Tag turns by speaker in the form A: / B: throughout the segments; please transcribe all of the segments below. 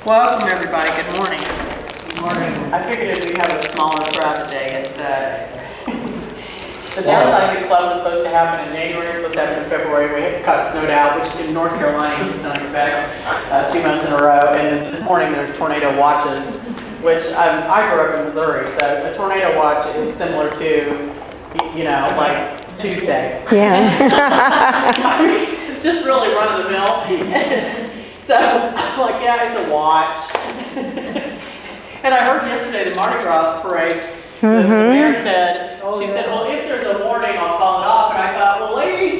A: Welcome everybody, good morning. Good morning. I figured if we have a smaller crowd today, it's the downsizing club was supposed to happen in January, supposed to happen in February. We got snowed out, which in North Carolina you just don't expect 2 months in a row. And then this morning there's tornado watches, which I grew up in Missouri, so a tornado watch is similar to, you know, like Tuesday.
B: Yeah.
A: I mean, it's just really run of the mill. So I'm like, yeah, it's a watch. And I heard yesterday the Mardi Gras parade, the mayor said, she said, well, if there's a warning, I'll call it off. And I thought, well, lady,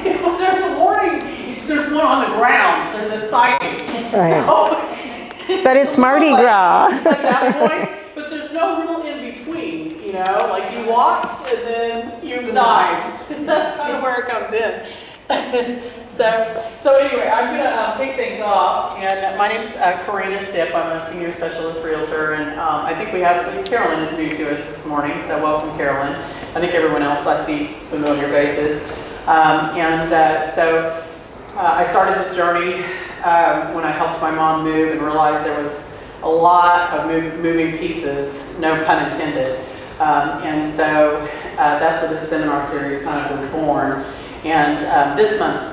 A: if there's a warning, there's one on the ground, there's a sighting.
B: Right.
A: So,
B: but it's Mardi Gras.
A: At that point, but there's no real in between, you know, like you watch and then you dive. That's kind of where it comes in. So anyway, I'm going to kick things off, and my name's Karena Stipp. I'm a senior specialist realtor, and I think we have, at least Carolyn is new to us this morning, so welcome, Carolyn. I think everyone else, I see familiar faces. So I started this journey when I helped my mom move and realized there was a lot of moving pieces, no pun intended. And so that's where this seminar series kind of was born. And this month's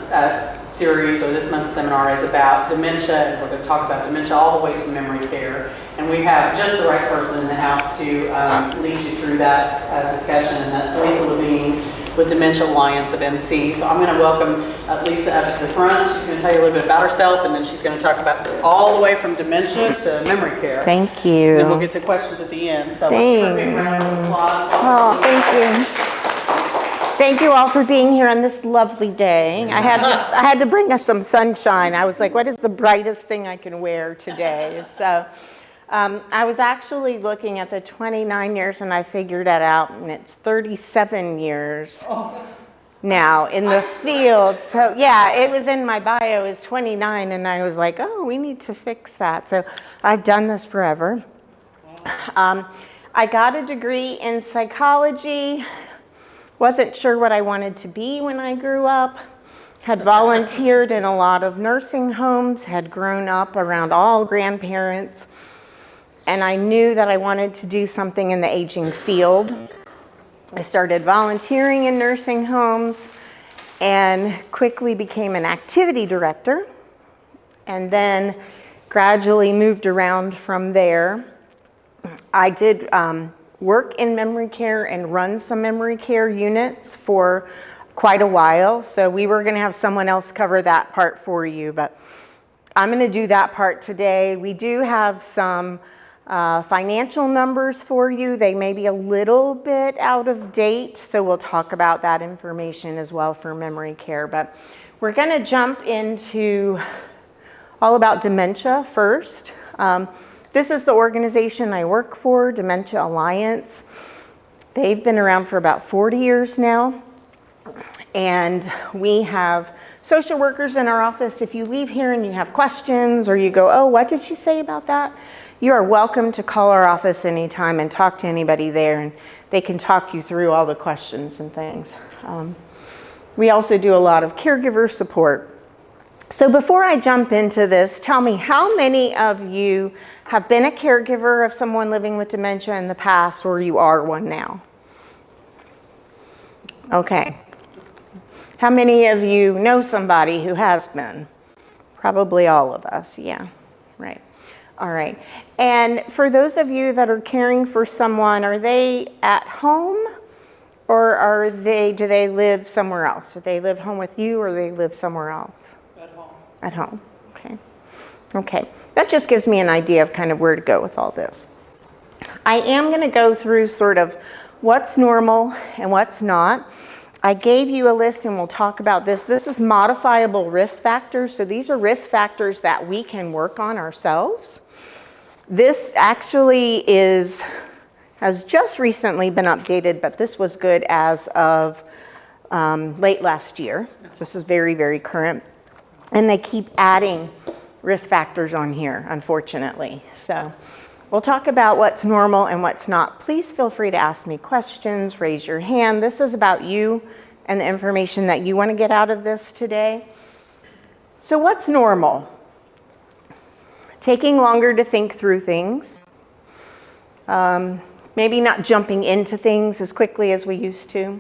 A: series, or this month's seminar, is about dementia, and we're going to talk about dementia all the way to memory care. And we have just the right person in the house to lead you through that discussion, and that's Lisa Levine with Dementia Alliance of NC. So I'm going to welcome Lisa up to the front. She's going to tell you a little bit about herself, and then she's going to talk about all the way from dementia to memory care.
B: Thank you.
A: And then we'll get to questions at the end. So let's give her a big round of applause.
B: Oh, thank you. Thank you all for being here on this lovely day. I had to bring us some sunshine. I was like, what is the brightest thing I can wear today? So I was actually looking at the 29 years, and I figured that out, and it's 37 years now in the field. So yeah, it was in my bio as 29, and I was like, oh, we need to fix that. So I've done this forever. I got a degree in psychology. Wasn't sure what I wanted to be when I grew up. Had volunteered in a lot of nursing homes, had grown up around all grandparents, and I knew that I wanted to do something in the aging field. I started volunteering in nursing homes and quickly became an activity director, and then gradually moved around from there. I did work in memory care and run some memory care units for quite a while. So we were going to have someone else cover that part for you, but I'm going to do that part today. We do have some financial numbers for you. They may be a little bit out of date, so we'll talk about that information as well for memory care. But we're going to jump into all about dementia first. This is the organization I work for, Dementia Alliance. They've been around for about 40 years now. And we have social workers in our office. If you leave here and you have questions, or you go, oh, what did she say about that? You are welcome to call our office anytime and talk to anybody there, and they can talk you through all the questions and things. We also do a lot of caregiver support. So before I jump into this, tell me, how many of you have been a caregiver of someone living with dementia in the past, or you are one now? Okay. How many of you know somebody who has been? Probably all of us, yeah, right. All right. And for those of you that are caring for someone, are they at home, or do they live somewhere else? Do they live home with you, or do they live somewhere else? At home, okay. Okay, that just gives me an idea of kind of where to go with all this. I am going to go through sort of what's normal and what's not. I gave you a list, and we'll talk about this. This is modifiable risk factors. So these are risk factors that we can work on ourselves. This actually has just recently been updated, but this was good as of late last year. So this is very, very current. And they keep adding risk factors on here, unfortunately. So we'll talk about what's normal and what's not. Please feel free to ask me questions, raise your hand. This is about you and the information that you want to get out of this today. So what's normal? taking longer to think through things, maybe not jumping into things as quickly as we used to.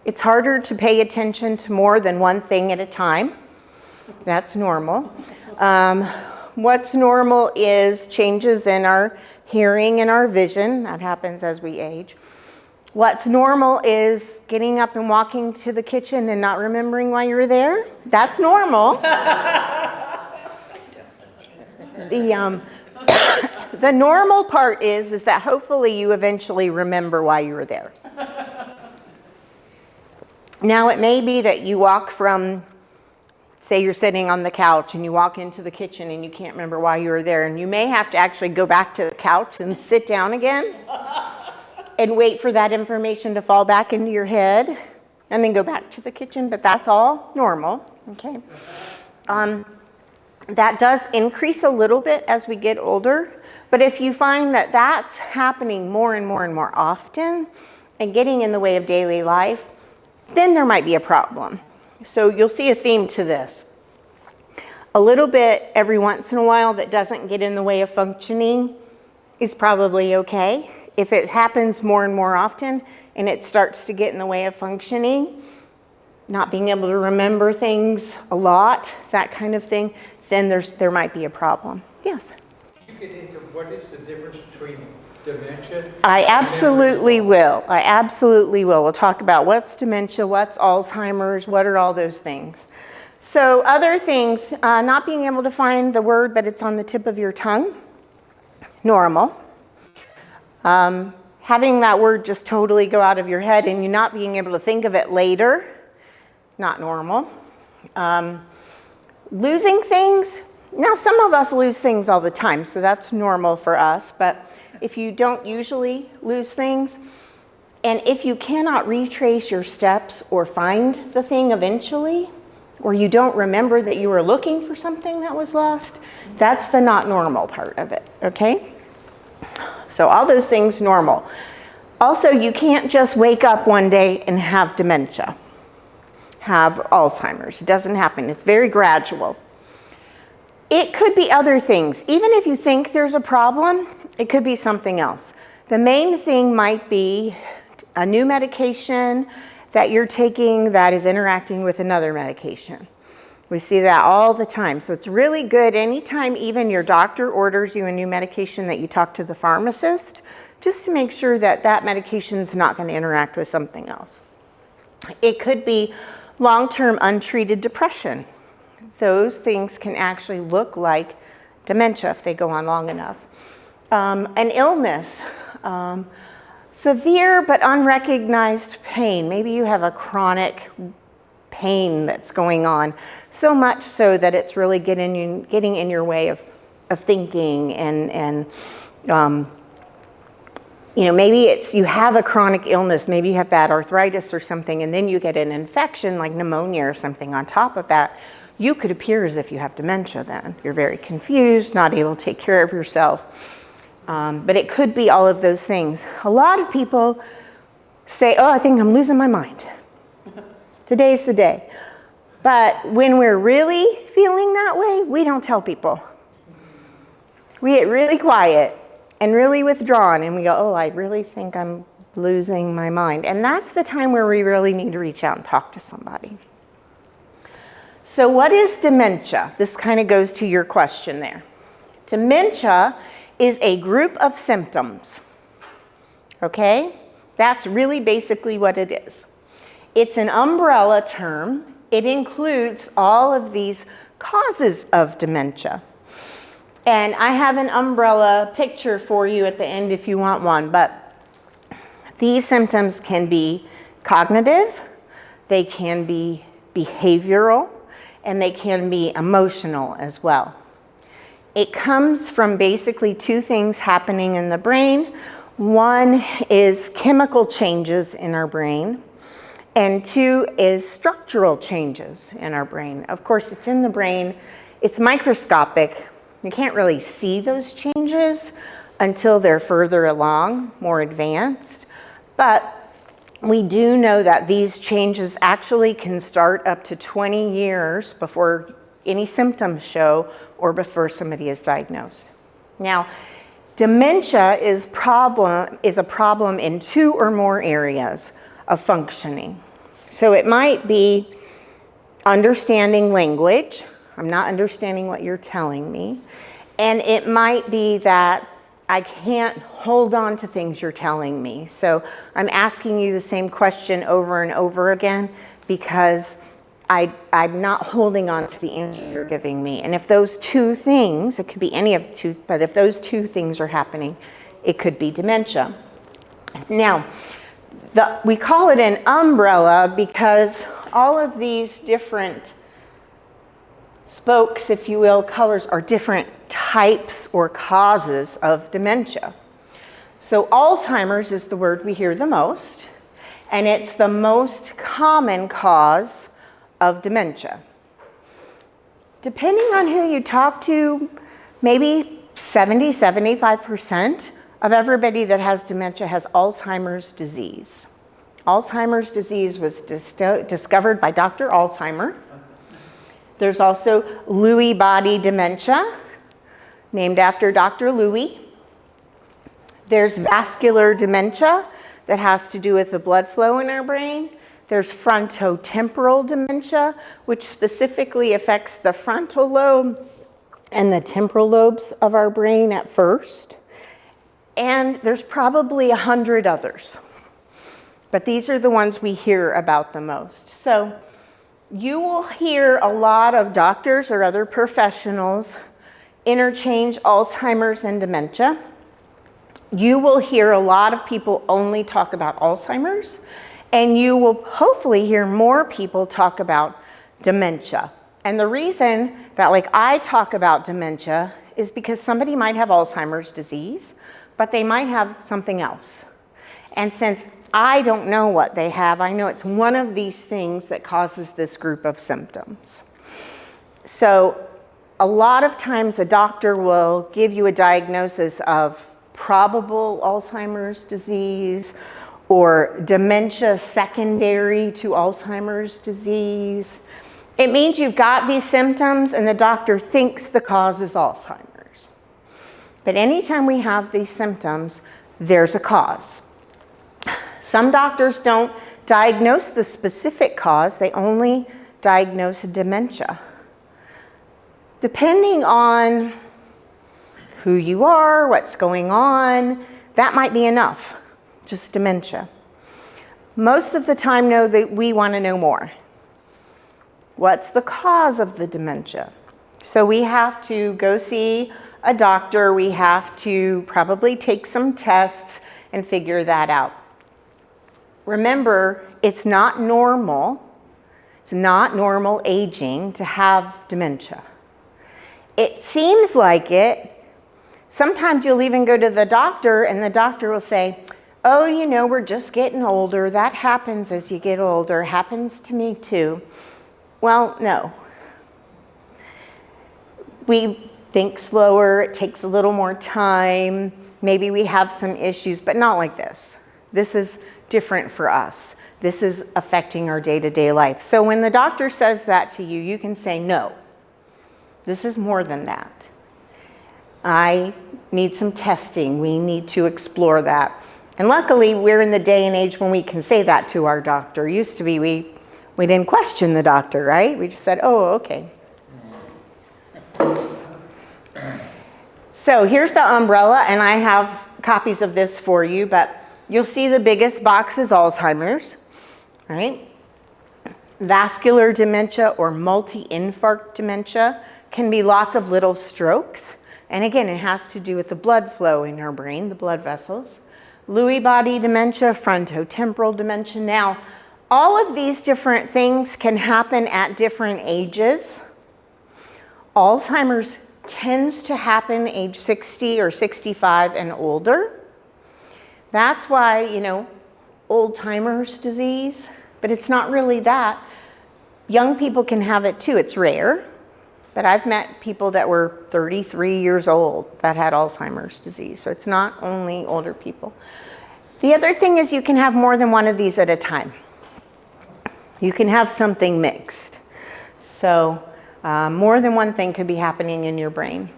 B: It's harder to pay attention to more than one thing at a time. That's normal. What's normal is changes in our hearing and our vision. That happens as we age. What's normal is getting up and walking to the kitchen and not remembering why you were there. That's normal. The normal part is that hopefully you eventually remember why you were there. Now it may be that you walk from, say you're sitting on the couch and you walk into the kitchen and you can't remember why you were there, and you may have to actually go back to the couch and sit down again and wait for that information to fall back into your head and then go back to the kitchen, but that's all normal, okay? That does increase a little bit as we get older, but if you find that that's happening more and more and more often and getting in the way of daily life, then there might be a problem. So you'll see a theme to this. A little bit every once in a while that doesn't get in the way of functioning is probably okay. If it happens more and more often and it starts to get in the way of functioning, not being able to remember things a lot, that kind of thing, then there might be a problem. Yes?
C: You get into what is the difference between dementia?
B: I absolutely will. I absolutely will. We'll talk about what's dementia, what's Alzheimer's, what are all those things. So other things, not being able to find the word, but it's on the tip of your tongue, normal. Having that word just totally go out of your head and you not being able to think of it later, not normal. Losing things, now some of us lose things all the time, so that's normal for us, but if you don't usually lose things, and if you cannot retrace your steps or find the thing eventually, or you don't remember that you were looking for something that was lost, that's the not normal part of it, okay? So all those things normal. Also, you can't just wake up one day and have dementia, have Alzheimer's. It doesn't happen. It's very gradual. It could be other things. Even if you think there's a problem, it could be something else. The main thing might be a new medication that you're taking that is interacting with another medication. We see that all the time. So it's really good anytime even your doctor orders you a new medication that you talk to the pharmacist just to make sure that that medication is not going to interact with something else. It could be long-term untreated depression. Those things can actually look like dementia if they go on long enough. An illness, severe but unrecognized pain. Maybe you have a chronic pain that's going on, so much so that it's really getting in your way of thinking and you know, maybe it's you have a chronic illness, maybe you have bad arthritis or something, and then you get an infection like pneumonia or something on top of that. You could appear as if you have dementia then. You're very confused, not able to take care of yourself. But it could be all of those things. A lot of people say, oh, I think I'm losing my mind. Today's the day. But when we're really feeling that way, we don't tell people. We get really quiet and really withdrawn, and we go, oh, I really think I'm losing my mind. And that's the time where we really need to reach out and talk to somebody. So what is dementia? This kind of goes to your question there. Dementia is a group of symptoms, okay? That's really basically what it is. It's an umbrella term. It includes all of these causes of dementia. And I have an umbrella picture for you at the end if you want one, but these symptoms can be cognitive, they can be behavioral, and they can be emotional as well. It comes from basically two things happening in the brain. One is chemical changes in our brain, and two is structural changes in our brain. Of course, it's in the brain, it's microscopic. You can't really see those changes until they're further along, more advanced. But we do know that these changes actually can start up to 20 years before any symptoms show or before somebody is diagnosed. Now, dementia is a problem in 2 or more areas of functioning. So it might be understanding language. I'm not understanding what you're telling me. And it might be that I can't hold on to things you're telling me. So I'm asking you the same question over and over again because I'm not holding on to the answer you're giving me. And if those 2 things, it could be any of the 2, but if those 2 things are happening, it could be dementia. Now, we call it an umbrella because all of these different spokes, if you will, colors, are different types or causes of dementia. So Alzheimer's is the word we hear the most, and it's the most common cause of dementia. Depending on who you talk to, maybe 75% of everybody that has dementia has Alzheimer's disease. Alzheimer's disease was discovered by Dr. Alzheimer. There's also Lewy body dementia, named after Dr. Lewy. There's vascular dementia that has to do with the blood flow in our brain. There's frontotemporal dementia, which specifically affects the frontal lobe and the temporal lobes of our brain at first. And there's probably 100 others. But these are the ones we hear about the most. So you will hear a lot of doctors or other professionals interchange Alzheimer's and dementia. You will hear a lot of people only talk about Alzheimer's, and you will hopefully hear more people talk about dementia. And the reason that I talk about dementia is because somebody might have Alzheimer's disease, but they might have something else. And since I don't know what they have, I know it's one of these things that causes this group of symptoms. So a lot of times a doctor will give you a diagnosis of probable Alzheimer's disease or dementia secondary to Alzheimer's disease. It means you've got these symptoms and the doctor thinks the cause is Alzheimer's. But anytime we have these symptoms, there's a cause. Some doctors don't diagnose the specific cause, they only diagnose dementia. Depending on who you are, what's going on, that might be enough, just dementia. Most of the time, though, that we want to know more. What's the cause of the dementia? So we have to go see a doctor, we have to probably take some tests and figure that out. Remember, it's not normal aging to have dementia. It seems like it. Sometimes you'll even go to the doctor and the doctor will say, oh, we're just getting older. That happens as you get older. Happens to me too. Well, no. We think slower. It takes a little more time. Maybe we have some issues, but not like this. This is different for us. This is affecting our day-to-day life. So when the doctor says that to you, you can say, no, this is more than that. I need some testing. We need to explore that. And luckily, we're in the day and age when we can say that to our doctor. Used to be, we didn't question the doctor, right? We just said, oh, okay. So here's the umbrella, and I have copies of this for you, but you'll see the biggest box is Alzheimer's, right? Vascular dementia or multi-infarct dementia can be lots of little strokes. And again, it has to do with the blood flow in our brain, the blood vessels. Lewy body dementia, frontotemporal dementia. Now, all of these different things can happen at different ages. Alzheimer's tends to happen age 60 or 65 and older. That's why, old timers disease, but it's not really that. Young people can have it too. It's rare, but I've met people that were 33 years old that had Alzheimer's disease. So it's not only older people. The other thing is you can have more than one of these at a time. You can have something mixed. So More than one thing could be happening in your brain.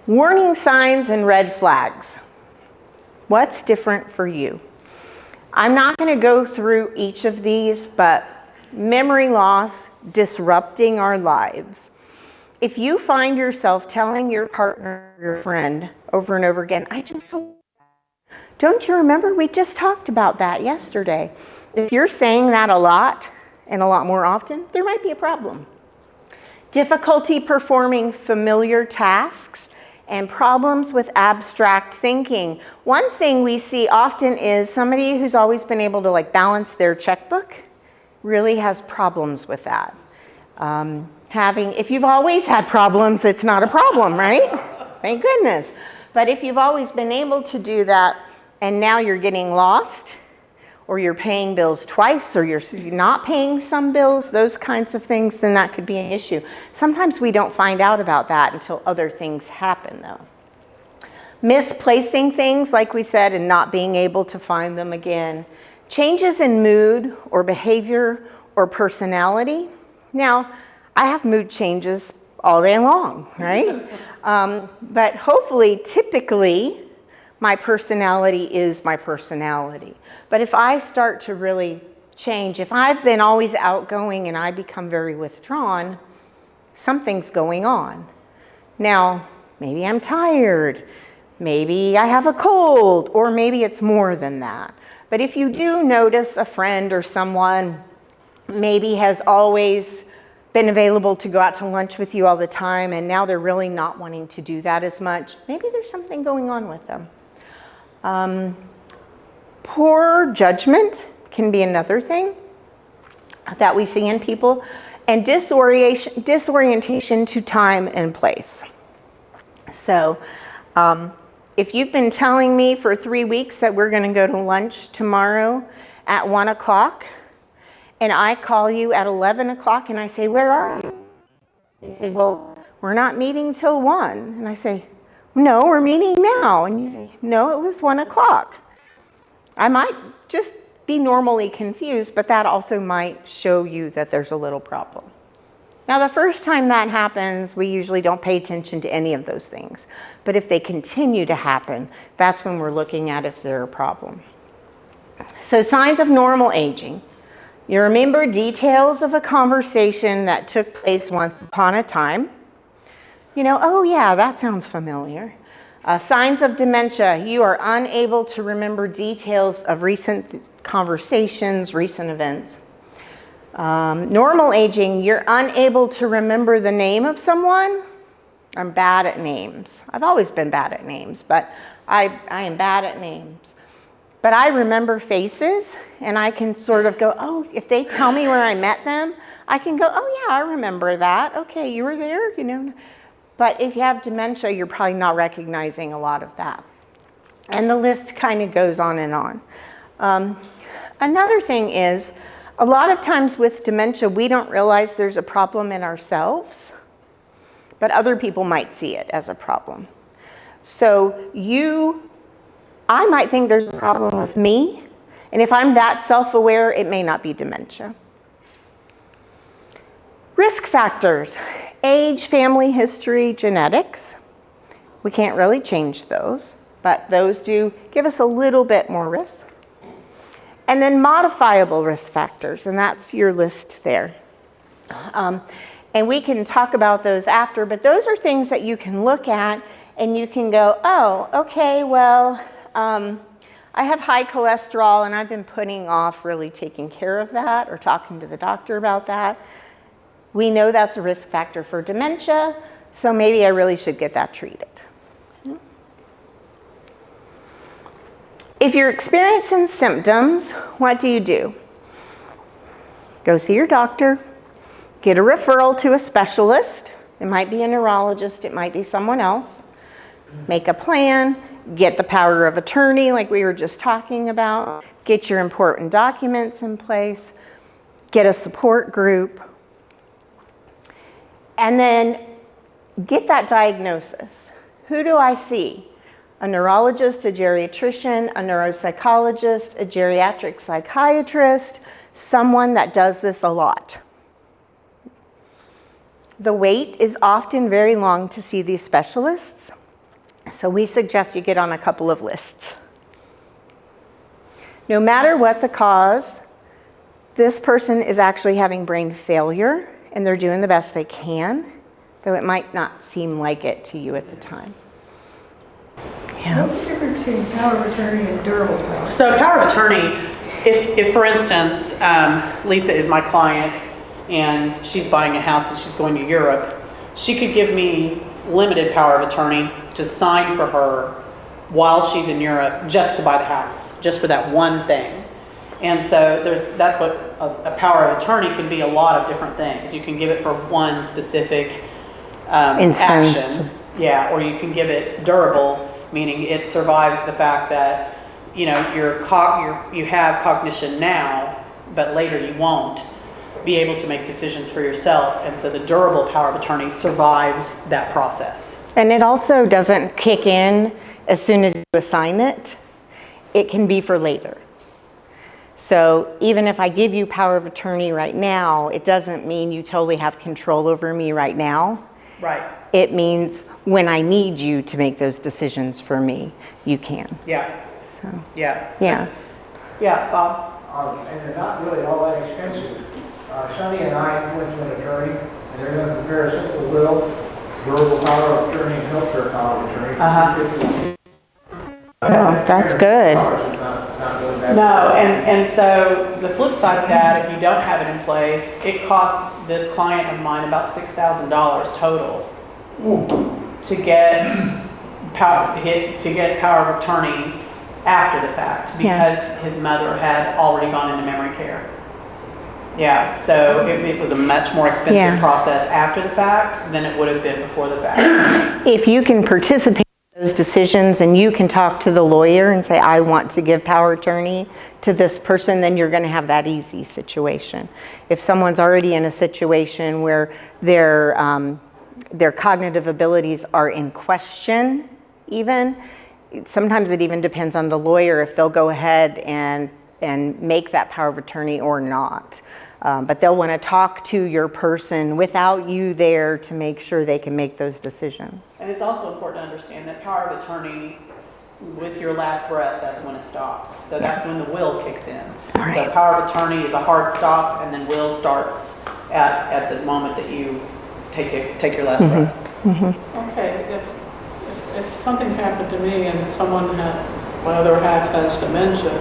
B: Warning signs and red flags. What's different for you? I'm not going to go through each of these, but memory loss disrupting our lives. If you find yourself telling your partner, your friend, over and over again, don't you remember we just talked about that yesterday? If you're saying that a lot and a lot more often, there might be a problem. Difficulty performing familiar tasks and problems with abstract thinking. One thing we see often is somebody who's always been able to balance their checkbook really has problems with that. If you've always had problems, it's not a problem, right? Thank goodness. But if you've always been able to do that and now you're getting lost, or you're paying bills twice, or you're not paying some bills, those kinds of things, then that could be an issue. Sometimes we don't find out about that until other things happen, though. Misplacing things, like we said, and not being able to find them again. Changes in mood or behavior or personality. Now, I have mood changes all day long, right? But hopefully, typically, my personality is my personality. But if I start to really change, if I've been always outgoing and I become very withdrawn, something's going on. Now, maybe I'm tired, maybe I have a cold, or maybe it's more than that. But if you do notice a friend or someone maybe has always been available to go out to lunch with you all the time, and now they're really not wanting to do that as much, maybe there's something going on with them. Poor judgment can be another thing that we see in people, and disorientation to time and place. So if you've been telling me for 3 weeks that we're going to go to lunch tomorrow at 1 o'clock, and I call you at 11 o'clock and I say, where are you? You say, well, we're not meeting till 1. And I say, no, we're meeting now. And you say, no, it was 1 o'clock. I might just be normally confused, but that also might show you that there's a little problem. Now, the first time that happens, we usually don't pay attention to any of those things. But if they continue to happen, that's when we're looking at if they're a problem. So signs of normal aging. You remember details of a conversation that took place once upon a time. Oh yeah, that sounds familiar. Signs of dementia. You are unable to remember details of recent conversations, recent events. Normal aging, you're unable to remember the name of someone. I'm bad at names. I've always been bad at names, but I am bad at names. But I remember faces, and I can sort of go, oh, if they tell me where I met them, I can go, oh yeah, I remember that. Okay, you were there, But if you have dementia, you're probably not recognizing a lot of that. And the list kind of goes on and on. Another thing is, a lot of times with dementia, we don't realize there's a problem in ourselves, but other people might see it as a problem. So I might think there's a problem with me, and if I'm that self-aware, it may not be dementia. Risk factors. Age, family history, genetics. We can't really change those, but those do give us a little bit more risk. And then modifiable risk factors, and that's your list there. And we can talk about those after, but those are things that you can look at and you can go, oh, okay, well, I have high cholesterol and I've been putting off really taking care of that or talking to the doctor about that. We know that's a risk factor for dementia, so maybe I really should get that treated. If you're experiencing symptoms, what do? Go see your doctor, get a referral to a specialist. It might be a neurologist, it might be someone else. Make a plan, get the power of attorney like we were just talking about, get your important documents in place, get a support group, and then get that diagnosis. Who do I see? A neurologist, a geriatrician, a neuropsychologist, a geriatric psychiatrist, someone that does this a lot. The wait is often very long to see these specialists, so we suggest you get on a couple of lists. No matter what the cause, this person is actually having brain failure, and they're doing the best they can, though it might not seem like it to you at the time. Yeah.
D: What's the difference between power of attorney and durable power?
A: So power of attorney, if for instance, Lisa is my client and she's buying a house and she's going to Europe, she could give me limited power of attorney to sign for her while she's in Europe just to buy the house, just for that one thing. And so that's what a power of attorney can be, a lot of different things. You can give it for one specific
B: Instance.
A: action. Yeah, or you can give it durable, meaning it survives the fact that, you know, you have cognition now, but later you won't be able to make decisions for yourself. And so the durable power of attorney survives that process.
B: And it also doesn't kick in as soon as you assign it. It can be for later. So even if I give you power of attorney right now, it doesn't mean you totally have control over me right now.
A: Right.
B: It means when I need you to make those decisions for me, you can.
A: Yeah.
B: So,
A: Yeah.
B: yeah.
A: Yeah, Bob.
E: And they're not really all that expensive. Sonny and I went to an attorney, and they're going to compare a simple will, durable power of attorney, and healthcare power of attorney.
A: Uh-huh.
B: Oh, that's good.
E: Not really bad.
A: No, and so the flip side of that, if you don't have it in place, it costs this client of mine about $6,000 total to get power of attorney after the fact, because his mother had already gone into memory care. Yeah, so it was a much more expensive process after the fact than it would have been before the fact.
B: If you can participate in those decisions and you can talk to the lawyer and say, I want to give power of attorney to this person, then you're going to have that easy situation. If someone's already in a situation where their cognitive abilities are in question even, sometimes it even depends on the lawyer if they'll go ahead and make that power of attorney or not. But they'll want to talk to your person without you there to make sure they can make those decisions.
A: And it's also important to understand that power of attorney, with your last breath, that's when it stops. So that's when the will kicks in.
B: All right.
A: So power of attorney is a hard stop, and then will starts at the moment that you take your last breath.
B: Mm-hmm.
D: Okay, if something happened to me and someone my other half has dementia,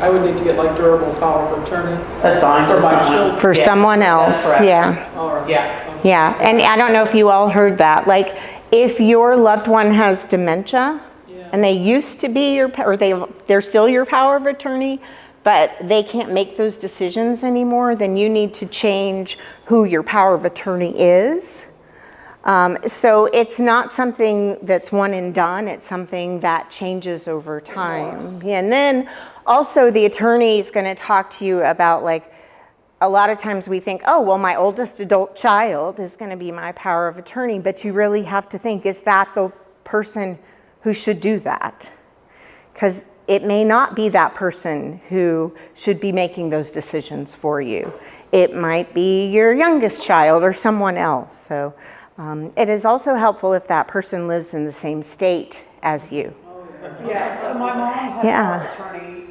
D: I would need to get like durable power of attorney.
A: Assigned
D: for
A: to
D: my
A: someone.
D: children.
B: For someone else,
A: that's correct.
B: yeah.
D: All right.
A: Yeah.
B: Yeah, and I don't know if you all heard that. Like, if your loved one has dementia, and they used to be they're still your power of attorney, but they can't make those decisions anymore, then you need to change who your power of attorney is. So it's not something that's one and done, it's something that changes over time. Yeah, and then also the attorney is going to talk to you about, like, a lot of times we think, oh, well, my oldest adult child is going to be my power of attorney, but you really have to think, is that the person who should do that? Because it may not be that person who should be making those decisions for you. It might be your youngest child or someone else. So it is also helpful if that person lives in the same state as you.
A: Yeah, so my mom had power of attorney,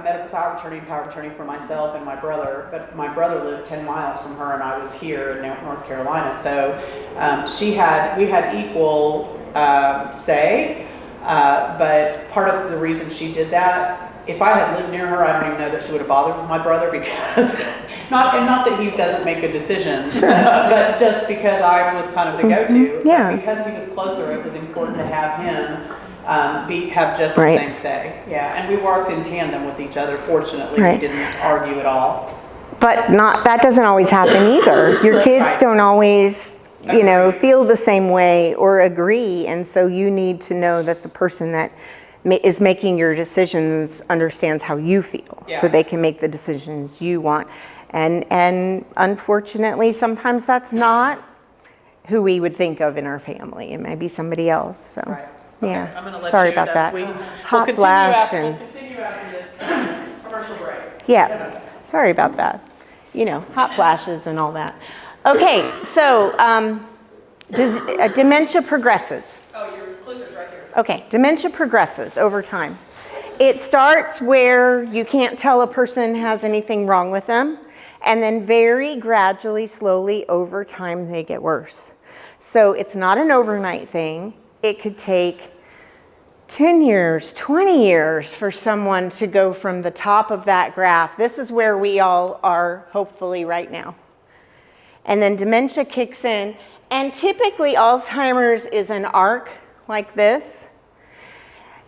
A: medical power of attorney and power of attorney for myself and my brother, but my brother lived 10 miles from her and I was here in North Carolina. So we had equal say, but part of the reason she did that, if I had lived near her, I don't even know that she would have bothered my brother, because not that he doesn't make good decisions, but just because I was kind of the go-to.
B: Yeah.
A: Because he was closer, it was important to have him have just the same say. Yeah, and we worked in tandem with each other. Fortunately, we didn't argue at all.
B: But that doesn't always happen either. Your kids don't always, feel the same way or agree, and so you need to know that the person that is making your decisions understands how you feel, so they can make the decisions you want. And unfortunately, sometimes that's not who we would think of in our family. It might be somebody else. So, yeah.
A: I'm gonna let
B: Sorry
A: you,
B: about that.
A: We'll
B: Hot
A: continue
B: flash
A: We'll
B: and
A: continue after this commercial break.
B: yeah. Sorry about that. Hot flashes and all that. Okay, so dementia progresses.
A: Oh, your clicker's right here.
B: Okay, dementia progresses over time. It starts where you can't tell a person has anything wrong with them, and then very gradually, slowly, over time, they get worse. So it's not an overnight thing. It could take 10 years, 20 years for someone to go from the top of that graph. This is where we all are, hopefully, right now. And then dementia kicks in, and typically Alzheimer's is an arc like this.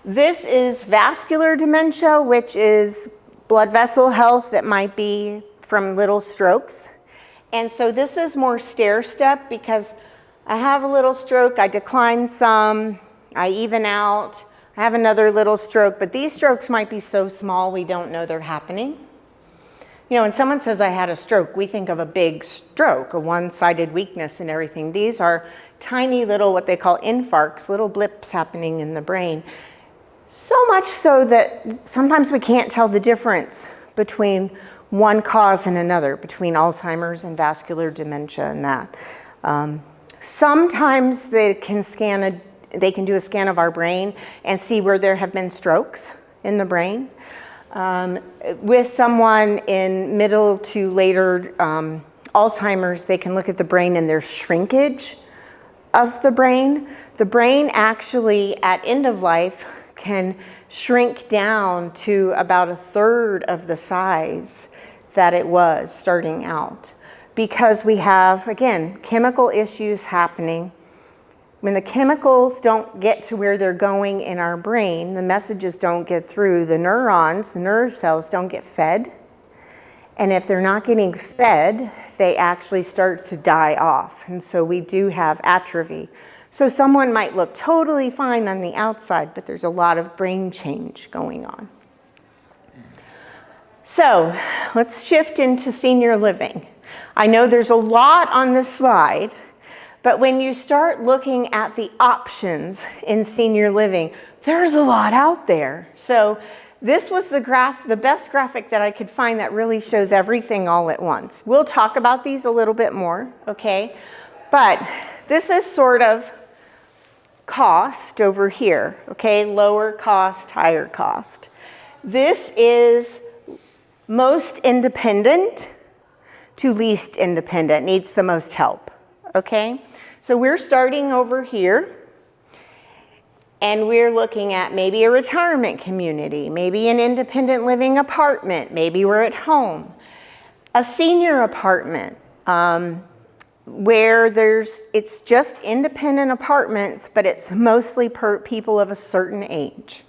B: This is vascular dementia, which is blood vessel health that might be from little strokes. And so this is more stair-step because I have a little stroke, I decline some, I even out, I have another little stroke, but these strokes might be so small we don't know they're happening. You know, when someone says I had a stroke, we think of a big stroke, a one-sided weakness and everything. These are tiny little, what they call infarcts, little blips happening in the brain. So much so that sometimes we can't tell the difference between one cause and another, between Alzheimer's and vascular dementia and that. Sometimes they can do a scan of our brain and see where there have been strokes in the brain. With someone in middle to later Alzheimer's, they can look at the brain and there's shrinkage of the brain. The brain actually, at end of life, can shrink down to about 1/3 of the size that it was starting out. Because we have, again, chemical issues happening. When the chemicals don't get to where they're going in our brain, the messages don't get through, the neurons, the nerve cells don't get fed. And if they're not getting fed, they actually start to die off. And so we do have atrophy. So someone might look totally fine on the outside, but there's a lot of brain change going on. So let's shift into senior living. I know there's a lot on this slide, but when you start looking at the options in senior living, there's a lot out there. So this was the best graphic that I could find that really shows everything all at once. We'll talk about these a little bit more, okay? But this is sort of cost over here, okay? Lower cost, higher cost. This is most independent to least independent, needs the most help, okay? So we're starting over here, and we're looking at maybe a retirement community, maybe an independent living apartment, maybe we're at home. A senior apartment, where it's just independent apartments, but it's mostly people of a certain age.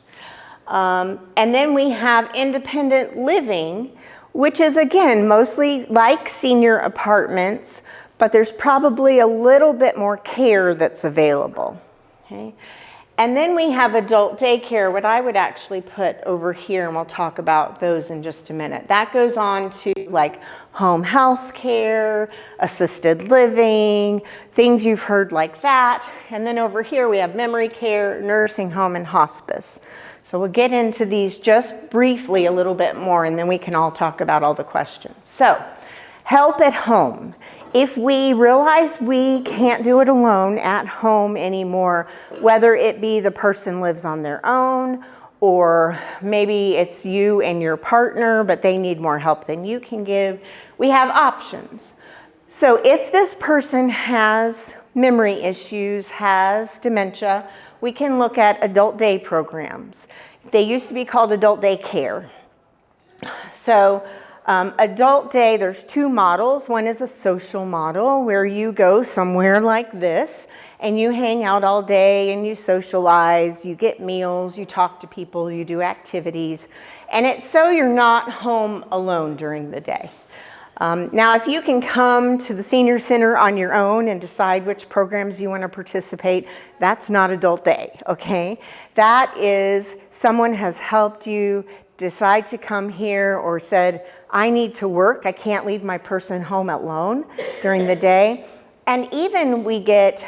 B: And then we have independent living, which is, again, mostly like senior apartments, but there's probably a little bit more care that's available, okay? And then we have adult daycare, what I would actually put over here, and we'll talk about those in just a minute. That goes on to like home health care, assisted living, things you've heard like that. And then over here we have memory care, nursing home, and hospice. So we'll get into these just briefly a little bit more, and then we can all talk about all the questions. So, help at home. If we realize we can't do it alone at home anymore, whether it be the person lives on their own, or maybe it's you and your partner, but they need more help than you can give, we have options. So if this person has memory issues, has dementia, we can look at adult day programs. They used to be called adult day care. So adult day, there's two models. One is a social model where you go somewhere like this and you hang out all day and you socialize, you get meals, you talk to people, you do activities, and it's so you're not home alone during the day. Now, if you can come to the senior center on your own and decide which programs you want to participate, that's not adult day, okay? That is someone has helped you decide to come here or said, I need to work, I can't leave my person home alone during the day. And even we get,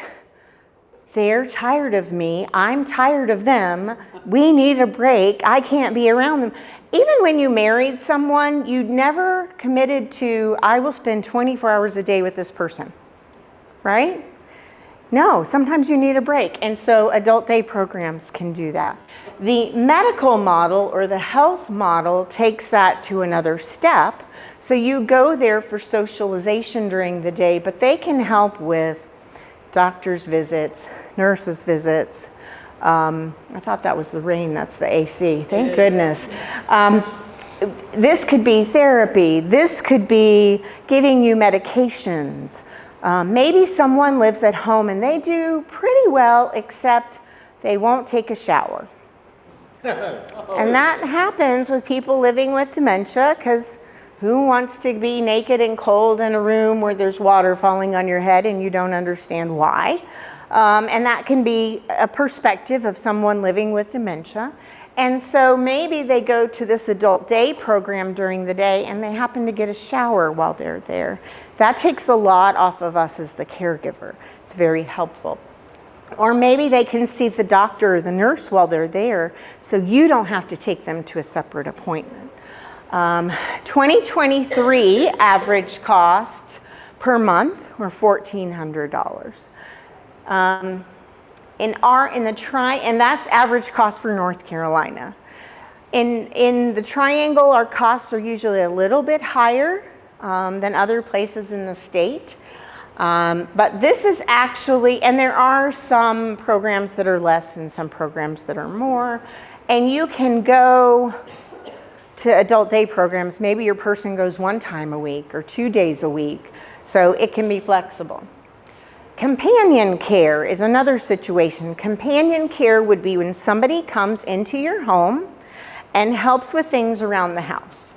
B: they're tired of me, I'm tired of them, we need a break, I can't be around them. even when you married someone, you never committed to, I will spend 24 hours a day with this person, right? No, sometimes you need a break. And so adult day programs can do that. The medical model or the health model takes that to another step. So you go there for socialization during the day, but they can help with doctor's visits, nurses' visits. I thought that was the rain, that's the AC. Thank goodness. This could be therapy. This could be giving you medications. Maybe someone lives at home and they do pretty well, except they won't take a shower. And that happens with people living with dementia, because who wants to be naked and cold in a room where there's water falling on your head and you don't understand why? And that can be a perspective of someone living with dementia. And so maybe they go to this adult day program during the day and they happen to get a shower while they're there. That takes a lot off of us as the caregiver. It's very helpful. Or maybe they can see the doctor or the nurse while they're there, so you don't have to take them to a separate appointment. 2023 average costs per month were $1,400. And that's average cost for North Carolina. In the Triangle, our costs are usually a little bit higher than other places in the state. But this is actually, and there are some programs that are less and some programs that are more. And you can go to adult day programs. Maybe your person goes 1 time a week or 2 days a week. So it can be flexible. Companion care is another situation. Companion care would be when somebody comes into your home and helps with things around the house.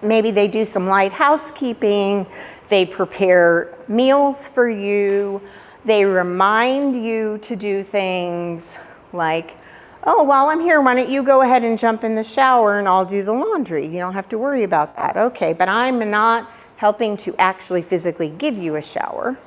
B: Maybe they do some light housekeeping, they prepare meals for you, they remind you to do things like, oh, while I'm here, why don't you go ahead and jump in the shower and I'll do the laundry. You don't have to worry about that. Okay, but I'm not helping to actually physically give you a shower.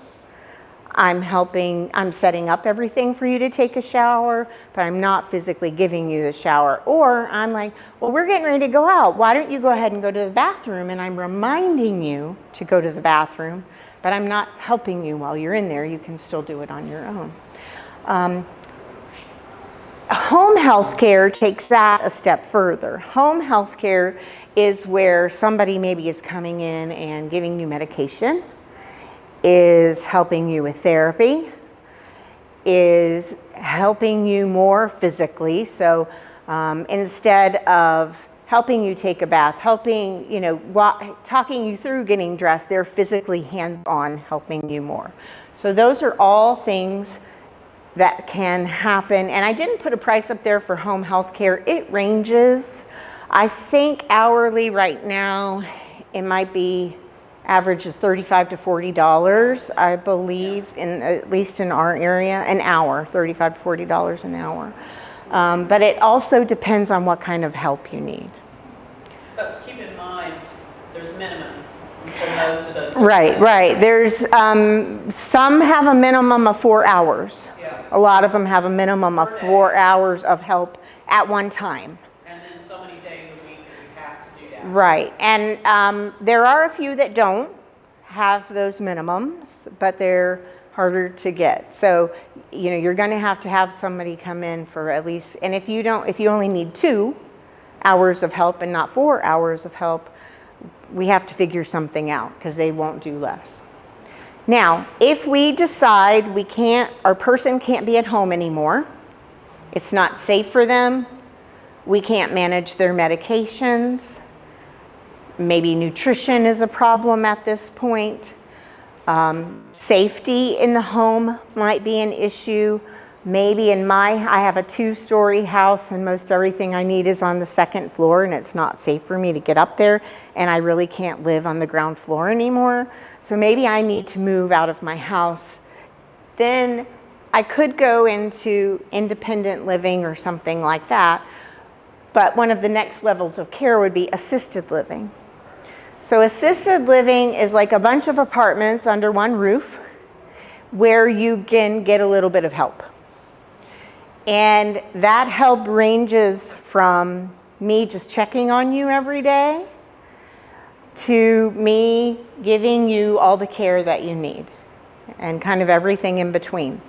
B: I'm setting up everything for you to take a shower, but I'm not physically giving you the shower. Or I'm like, well, we're getting ready to go out. Why don't you go ahead and go to the bathroom? And I'm reminding you to go to the bathroom, but I'm not helping you while you're in there. You can still do it on your own. Home health care takes that a step further. Home health care is where somebody maybe is coming in and giving you medication, is helping you with therapy, is helping you more physically. So instead of helping you take a bath, talking you through getting dressed, they're physically hands-on helping you more. So those are all things that can happen. And I didn't put a price up there for home health care. It ranges. I think hourly right now, it might be average is $35 to $40, I believe, at least in our area, an hour, $35 to $40 an hour. But it also depends on what kind of help you need.
A: But keep in mind, there's minimums for most of those.
B: Right. There's, some have a minimum of 4 hours.
A: Yeah.
B: A lot of them have a minimum of 4 hours of help at one time.
A: And then so many days a week that you have to do that.
B: Right, and there are a few that don't have those minimums, but they're harder to get. So, you're going to have somebody come in for at least, and if you only need 2 hours of help and not 4 hours of help, we have to figure something out because they won't do less. Now, if we decide our person can't be at home anymore, it's not safe for them, we can't manage their medications, maybe nutrition is a problem at this point. Safety in the home might be an issue. Maybe I have a 2-story house and most everything I need is on the 2nd floor and it's not safe for me to get up there and I really can't live on the ground floor anymore. So maybe I need to move out of my house. Then I could go into independent living or something like that. But one of the next levels of care would be assisted living. So assisted living is like a bunch of apartments under one roof where you can get a little bit of help. And that help ranges from me just checking on you every day to me giving you all the care that you need and kind of everything in between.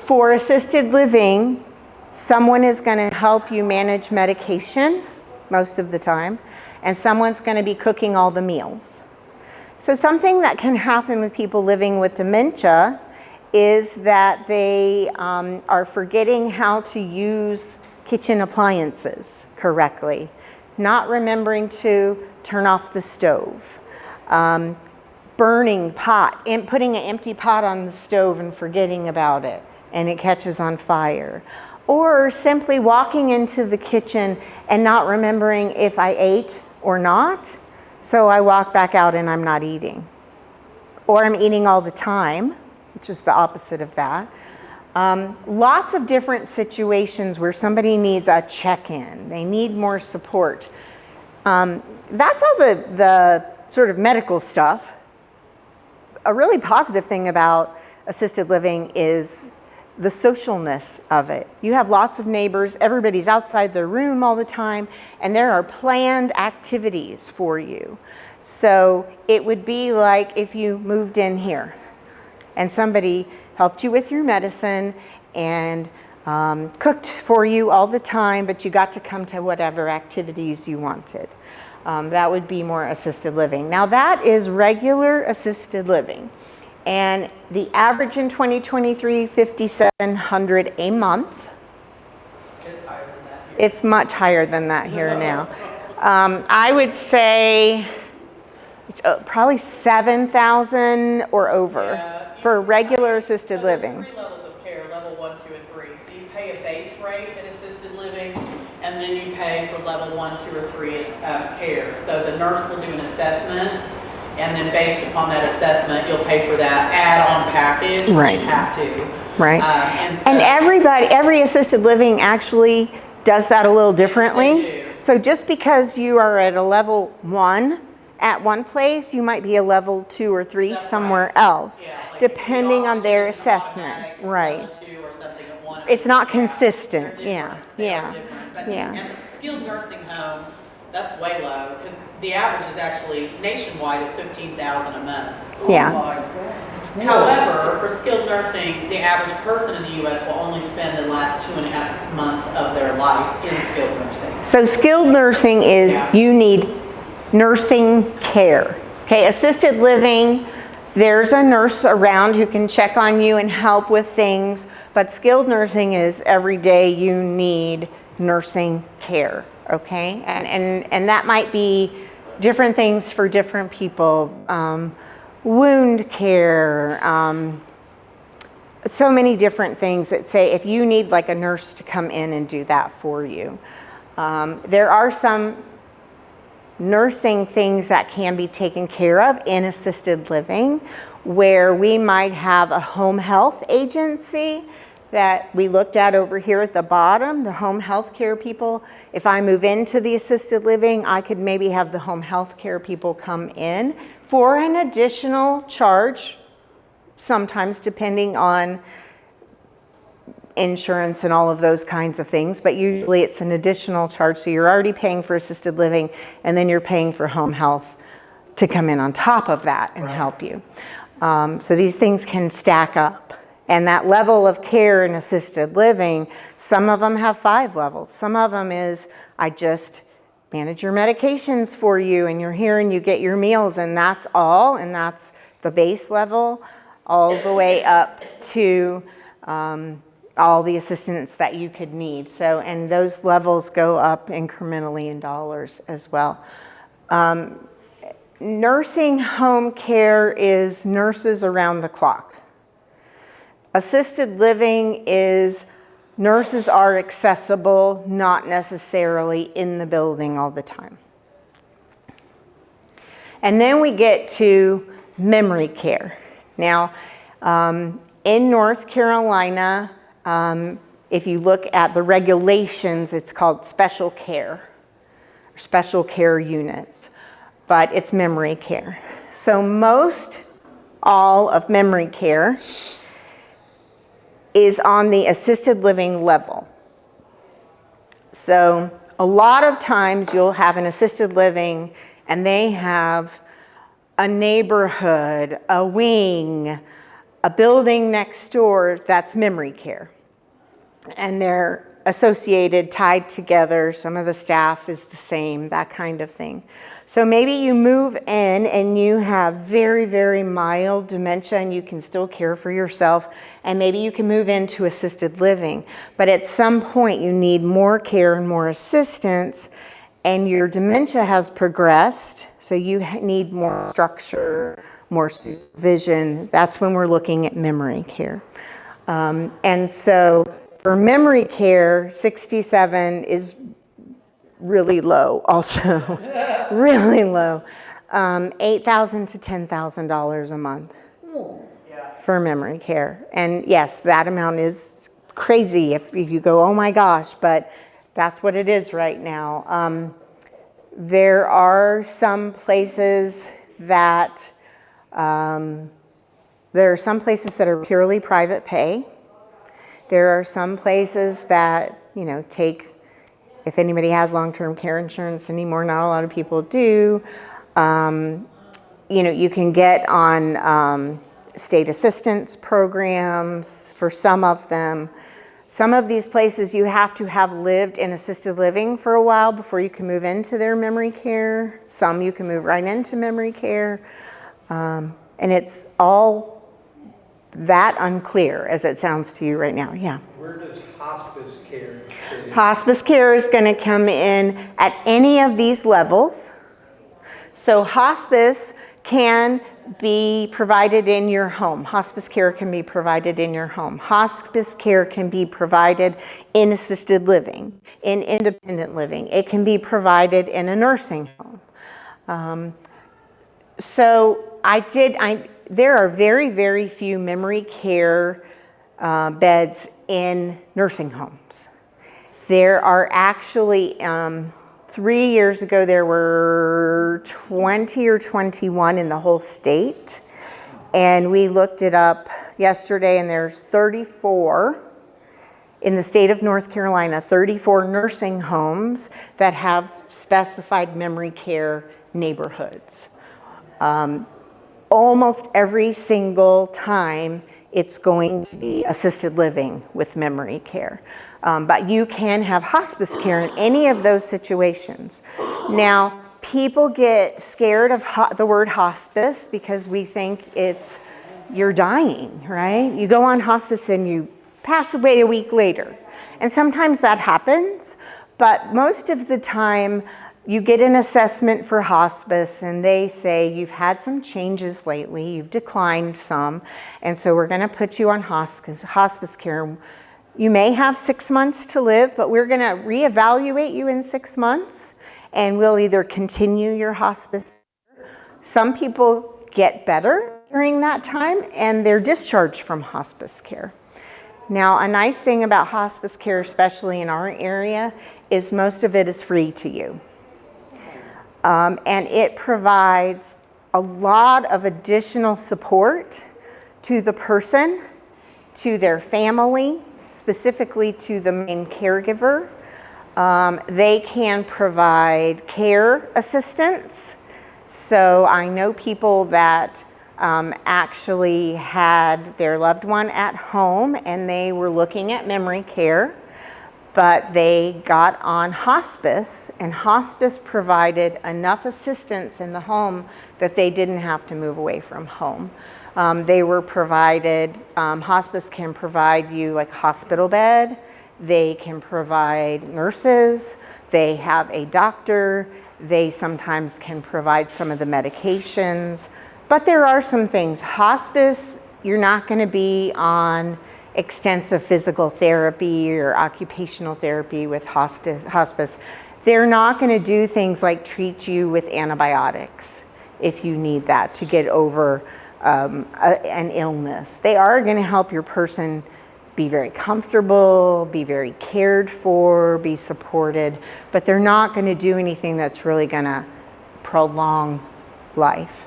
B: For assisted living, someone is going to help you manage medication most of the time, and someone's going to be cooking all the meals. So something that can happen with people living with dementia is that they are forgetting how to use kitchen appliances correctly, not remembering to turn off the stove, burning pot, and putting an empty pot on the stove and forgetting about it, and it catches on fire. Or simply walking into the kitchen and not remembering if I ate or not, so I walk back out and I'm not eating. Or I'm eating all the time, which is the opposite of that. Lots of different situations where somebody needs a check-in. They need more support. That's all the sort of medical stuff. A really positive thing about assisted living is the socialness of it. You have lots of neighbors, everybody's outside their room all the time, and there are planned activities for you. So it would be like if you moved in here and somebody helped you with your medicine and cooked for you all the time, but you got to come to whatever activities you wanted. That would be more assisted living. Now that is regular assisted living. And the average in 2023, $5,700 a month.
A: It's higher than that here.
B: It's much higher than that here now. I would say it's probably 7,000 or over for regular assisted living.
A: There's 3 levels of care, level 1, 2, and 3. So you pay a base rate in assisted living, and then you pay for level 1, 2, or 3 care. So the nurse will do an assessment, and then based upon that assessment, you'll pay for that add-on package, which
B: Right.
A: you have to.
B: Right.
A: And
B: Every assisted living actually does that a little differently.
A: They do.
B: So just because you are at a level 1 at one place, you might be a level 2 or 3
A: That's
B: somewhere
A: right.
B: else,
A: Yeah, like
B: depending
A: if
B: on
A: the
B: their
A: oxygen's an
B: assessment.
A: automatic
B: Right.
A: level 2 or something at 1,
B: It's not
A: yeah,
B: consistent.
A: they're
B: Yeah.
A: different. They are
B: Yeah.
A: different. But,
B: Yeah.
A: And skilled nursing home, that's way low, because the average is actually, nationwide is $15,000 a month.
B: Yeah.
A: However, for skilled nursing, the average person in the U.S. will only spend the last 2.5 months of their life in skilled nursing.
B: So skilled nursing is
A: Yeah.
B: you need nursing care. Okay, assisted living, there's a nurse around who can check on you and help with things, but skilled nursing is every day you need nursing care, okay? And that might be different things for different people. Wound care, so many different things that say if you need like a nurse to come in and do that for you. There are some nursing things that can be taken care of in assisted living where we might have a home health agency that we looked at over here at the bottom, the home health care people. If I move into the assisted living, I could maybe have the home health care people come in for an additional charge, sometimes depending on insurance and all of those kinds of things, but usually it's an additional charge. So you're already paying for assisted living and then you're paying for home health to come in on top of that and help you. So these things can stack up. And that level of care in assisted living, some of them have 5 levels. Some of them is, I just manage your medications for you and you're here and you get your meals and that's all. And that's the base level all the way up to all the assistance that you could need. So, and those levels go up incrementally in dollars as well. Nursing home care is nurses around the clock. Assisted living is nurses are accessible, not necessarily in the building all the time. And then we get to memory care. Now, in North Carolina, if you look at the regulations, it's called special care, or special care units, but it's memory care. So most all of memory care is on the assisted living level. So a lot of times you'll have an assisted living and they have a neighborhood, a wing, a building next door that's memory care. And they're associated, tied together. Some of the staff is the same, that kind of thing. So maybe you move in and you have very, very mild dementia and you can still care for yourself. And maybe you can move into assisted living. But at some point you need more care and more assistance, and your dementia has progressed, so you need more structure, more supervision. That's when we're looking at memory care. And so for memory care, 67 is really low also, really low. $8,000 to $10,000 a month for memory care. And yes, that amount is crazy if you go, oh my gosh, but that's what it is right now. There are some places that are purely private pay. There are some places that, take, if anybody has long-term care insurance anymore, not a lot of people do. You can get on state assistance programs for some of them. Some of these places you have to have lived in assisted living for a while before you can move into their memory care. Some you can move right into memory care. And it's all that unclear as it sounds to you right now. Yeah.
C: Where does hospice care fit in?
B: Hospice care is going to come in at any of these levels. So hospice can be provided in your home. Hospice care can be provided in your home. Hospice care can be provided in assisted living, in independent living. It can be provided in a nursing home. There are very, very few memory care beds in nursing homes. There are actually, 3 years ago, there were 20 or 21 in the whole state. And we looked it up yesterday, and there's 34 in the state of North Carolina, 34 nursing homes that have specified memory care neighborhoods. Almost every single time it's going to be assisted living with memory care. But you can have hospice care in any of those situations. Now, people get scared of the word hospice because we think you're dying, right? You go on hospice and you pass away a week later. And sometimes that happens, but most of the time you get an assessment for hospice and they say you've had some changes lately, you've declined some, and so we're gonna put you on hospice care. You may have 6 months to live, but we're gonna reevaluate you in 6 months and we'll either continue your hospice. Some people get better during that time and they're discharged from hospice care. Now, a nice thing about hospice care, especially in our area, is most of it is free to you. And it provides a lot of additional support to the person, to their family, specifically to the main caregiver. They can provide care assistance. So I know people that actually had their loved one at home and they were looking at memory care, but they got on hospice, and hospice provided enough assistance in the home that they didn't have to move away from home. They were provided, hospice can provide you like a hospital bed, they can provide nurses, they have a doctor, they sometimes can provide some of the medications, but there are some things. Hospice, you're not gonna be on extensive physical therapy or occupational therapy with hospice. They're not going to do things like treat you with antibiotics if you need that to get over an illness. They are going to help your person be very comfortable, be very cared for, be supported, but they're not going to do anything that's really going to prolong life.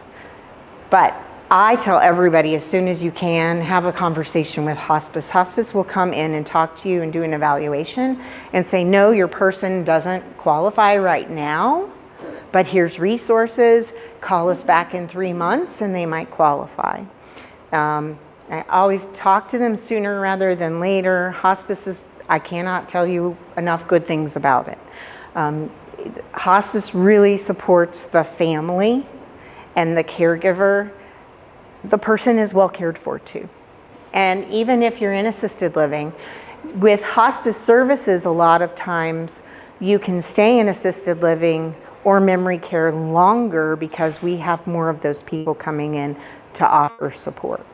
B: But I tell everybody as soon as you can, have a conversation with hospice. Hospice will come in and talk to you and do an evaluation and say, no, your person doesn't qualify right now, but here's resources. Call us back in 3 months and they might qualify. I always talk to them sooner rather than later. Hospice is, I cannot tell you enough good things about it. Hospice really supports the family and the caregiver. The person is well cared for too. And even if you're in assisted living, with hospice services, a lot of times you can stay in assisted living or memory care longer because we have more of those people coming in to offer support.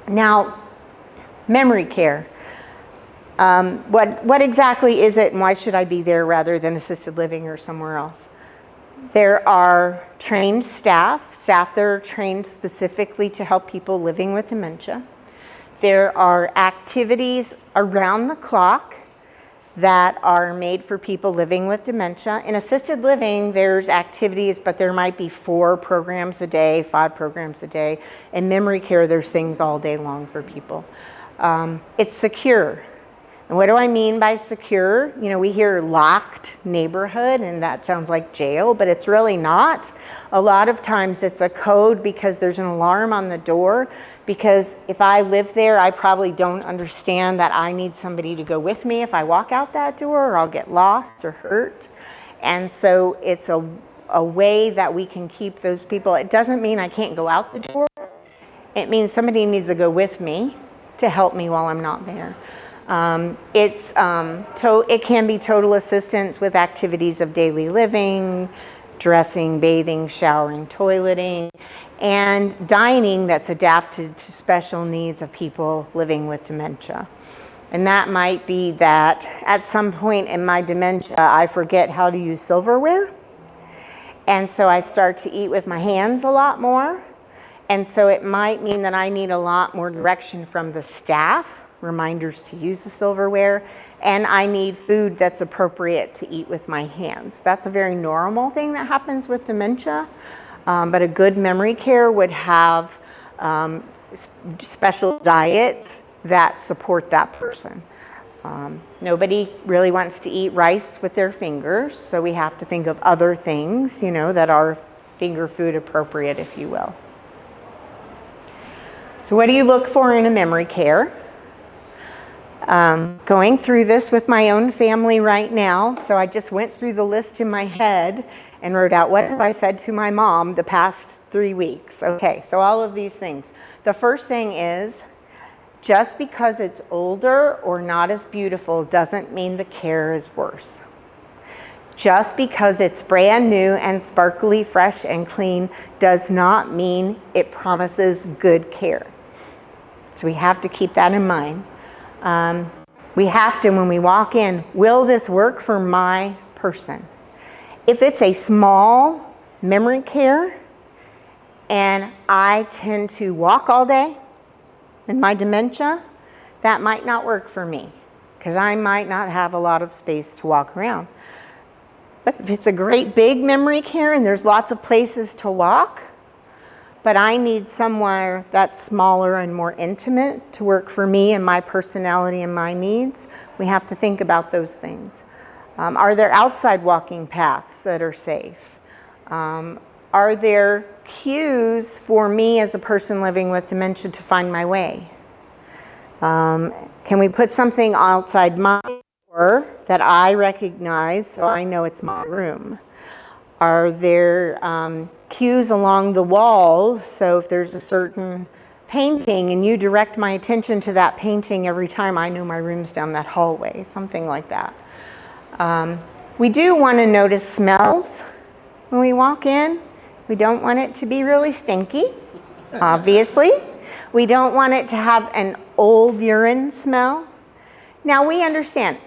B: Now, memory care. What exactly is it and why should I be there rather than assisted living or somewhere else? There are trained staff that are trained specifically to help people living with dementia. There are activities around the clock that are made for people living with dementia. In assisted living, there's activities, but there might be 4 programs a day, 5 programs a day. In memory care, there's things all day long for people. It's secure. And what do I mean by secure? You know, we hear locked neighborhood, and that sounds like jail, but it's really not. A lot of times it's a code because there's an alarm on the door, because if I live there, I probably don't understand that I need somebody to go with me if I walk out that door, or I'll get lost or hurt. And so it's a way that we can keep those people. It doesn't mean I can't go out the door. It means somebody needs to go with me to help me while I'm not there. It can be total assistance with activities of daily living, dressing, bathing, showering, toileting, and dining that's adapted to special needs of people living with dementia. And that might be that at some point in my dementia, I forget how to use silverware. And so I start to eat with my hands a lot more. And so it might mean that I need a lot more direction from the staff, reminders to use the silverware, and I need food that's appropriate to eat with my hands. That's a very normal thing that happens with dementia, but a good memory care would have special diets that support that person. Nobody really wants to eat rice with their fingers, so we have to think of other things, you know, that are finger food appropriate, if you will. So what do you look for in a memory care? Going through this with my own family right now, so I just went through the list in my head and wrote out, what have I said to my mom the past 3 weeks? Okay, so all of these things. The first thing is, just because it's older or not as beautiful doesn't mean the care is worse. Just because it's brand new and sparkly, fresh and clean does not mean it promises good care. So we have to keep that in mind. We have to, when we walk in, will this work for my person? If it's a small memory care and I tend to walk all day in my dementia, that might not work for me because I might not have a lot of space to walk around. But if it's a great big memory care and there's lots of places to walk, but I need somewhere that's smaller and more intimate to work for me and my personality and my needs, we have to think about those things. Are there outside walking paths that are safe? Are there cues for me as a person living with dementia to find my way? Can we put something outside my door that I recognize so I know it's my room? Are there cues along the walls, so if there's a certain painting and you direct my attention to that painting every time, I know my room's down that hallway, something like that. We do want to notice smells when we walk in. We don't want it to be really stinky, obviously. We don't want it to have an old urine smell. Now we understand,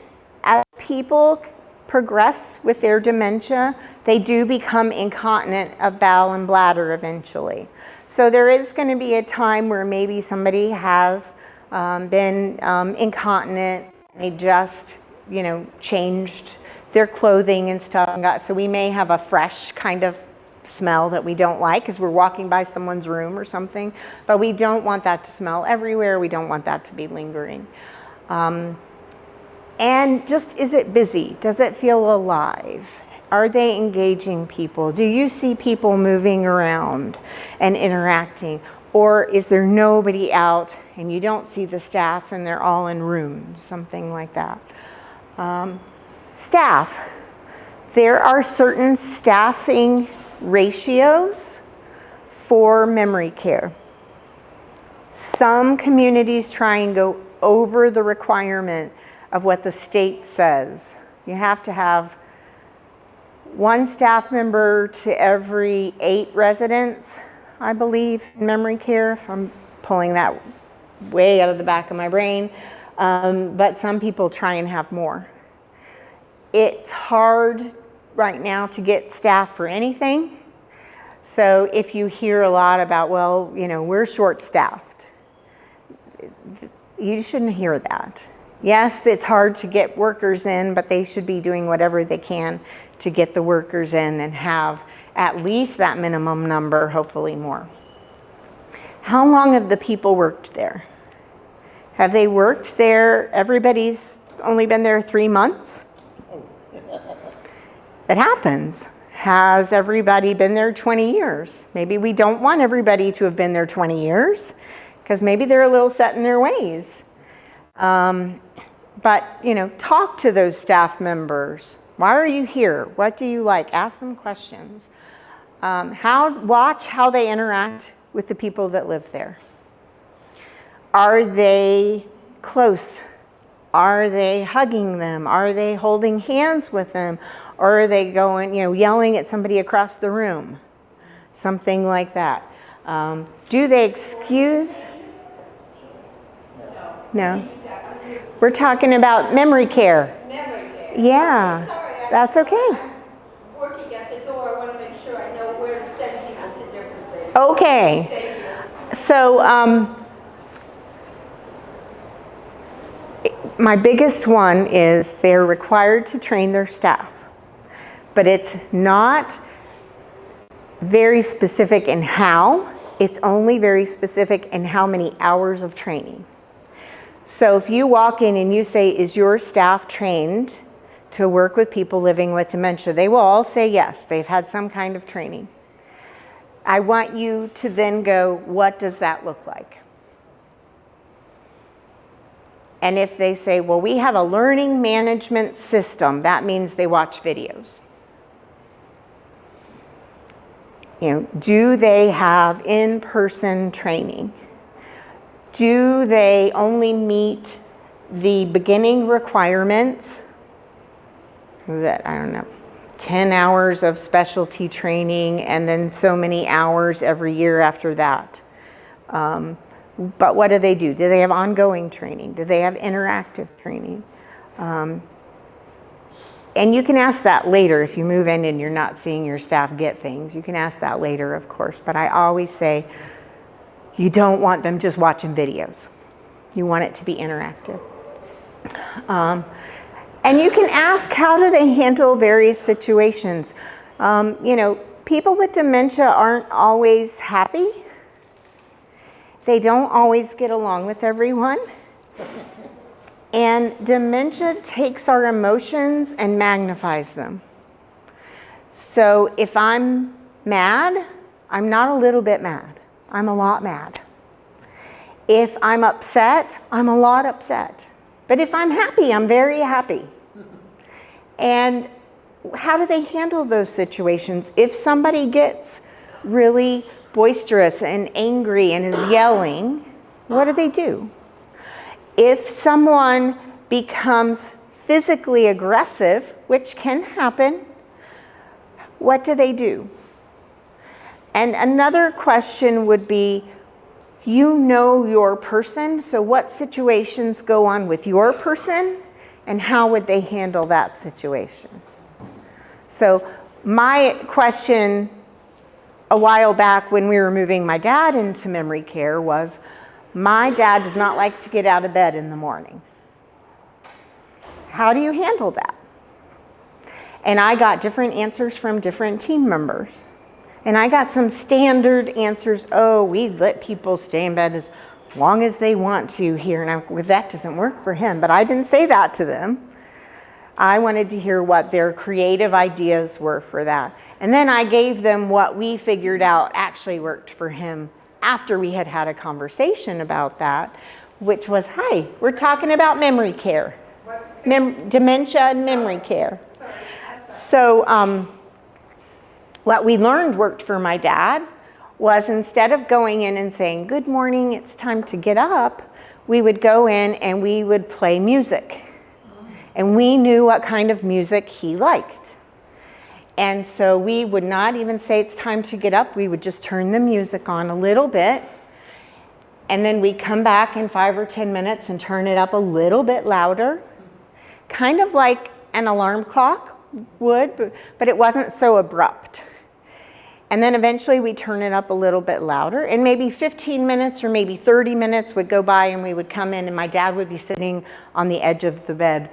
B: as people progress with their dementia, they do become incontinent of bowel and bladder eventually. So there is going to be a time where maybe somebody has been incontinent. They just, you know, changed their clothing and stuff. So we may have a fresh kind of smell that we don't like because we're walking by someone's room or something, but we don't want that to smell everywhere. We don't want that to be lingering. And just, is it busy? Does it feel alive? Are they engaging people? Do you see people moving around and interacting? Or is there nobody out and you don't see the staff and they're all in rooms, something like that. Staff. There are certain staffing ratios for memory care. Some communities try and go over the requirement of what the state says. You have to have 1 staff member to every 8 residents, I believe, in memory care, if I'm pulling that way out of the back of my brain. But some people try and have more. It's hard right now to get staff for anything. So if you hear a lot about, well, you know, we're short-staffed, you shouldn't hear that. Yes, it's hard to get workers in, but they should be doing whatever they can to get the workers in and have at least that minimum number, hopefully more. How long have the people worked there? Have they worked there? Everybody's only been there 3 months? It happens. Has everybody been there 20 years? Maybe we don't want everybody to have been there 20 years because maybe they're a little set in their ways. But, you know, talk to those staff members. Why are you here? What do you like? Ask them questions. Watch how they interact with the people that live there. Are they close? Are they hugging them? Are they holding hands with them? Or are they going, you know, yelling at somebody across the room? Something like that. Do they excuse? No. We're talking about memory care.
F: Memory care.
B: Yeah,
F: Sorry,
B: that's okay.
F: I'm working at the door. I want to make sure I know where to send people to different things.
B: Okay.
F: Thank you.
B: So my biggest one is they're required to train their staff, but it's not very specific in how. It's only very specific in how many hours of training. So if you walk in and you say, is your staff trained to work with people living with dementia? They will all say yes, they've had some kind of training. I want you to then go, what does that look like? And if they say, well, we have a learning management system, that means they watch videos. You know, do they have in-person training? Do they only meet the beginning requirements? That, I don't know, 10 hours of specialty training and then so many hours every year after that. But what do? Do they have ongoing training? Do they have interactive training? And you can ask that later if you move in and you're not seeing your staff get things. You can ask that later, of course. But I always say, you don't want them just watching videos. You want it to be interactive. And you can ask, how do they handle various situations? You know, people with dementia aren't always happy. They don't always get along with everyone. And dementia takes our emotions and magnifies them. So if I'm mad, I'm not a little bit mad. I'm a lot mad. If I'm upset, I'm a lot upset. But if I'm happy, I'm very happy. And how do they handle those situations? If somebody gets really boisterous and angry and is yelling, what do? If someone becomes physically aggressive, which can happen, what do? And another question would be, you know your person, so what situations go on with your person, and how would they handle that situation? So my question a while back when we were moving my dad into memory care was, my dad does not like to get out of bed in the morning. How do you handle that? And I got different answers from different team members. And I got some standard answers. Oh, we let people stay in bed as long as they want to here. And well, that doesn't work for him. But I didn't say that to them. I wanted to hear what their creative ideas were for that. And then I gave them what we figured out actually worked for him after we had had a conversation about that, which was, hi, we're talking about memory care. Dementia and memory care. So what we learned worked for my dad was instead of going in and saying, good morning, it's time to get up, we would go in and we would play music. And we knew what kind of music he liked. And so we would not even say it's time to get up. We would just turn the music on a little bit. And then we'd come back in 5 or 10 minutes and turn it up a little bit louder. Kind of like an alarm clock would, but it wasn't so abrupt. And then eventually we turn it up a little bit louder, and maybe 15 minutes or maybe 30 minutes would go by and we would come in and my dad would be sitting on the edge of the bed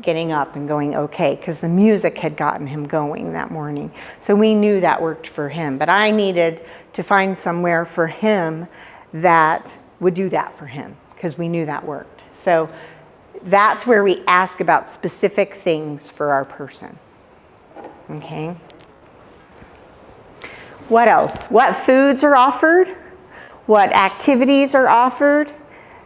B: getting up and going okay, because the music had gotten him going that morning. So we knew that worked for him, but I needed to find somewhere for him that would do that for him, because we knew that worked. So that's where we ask about specific things for our person. Okay? What else? What foods are offered? What activities are offered?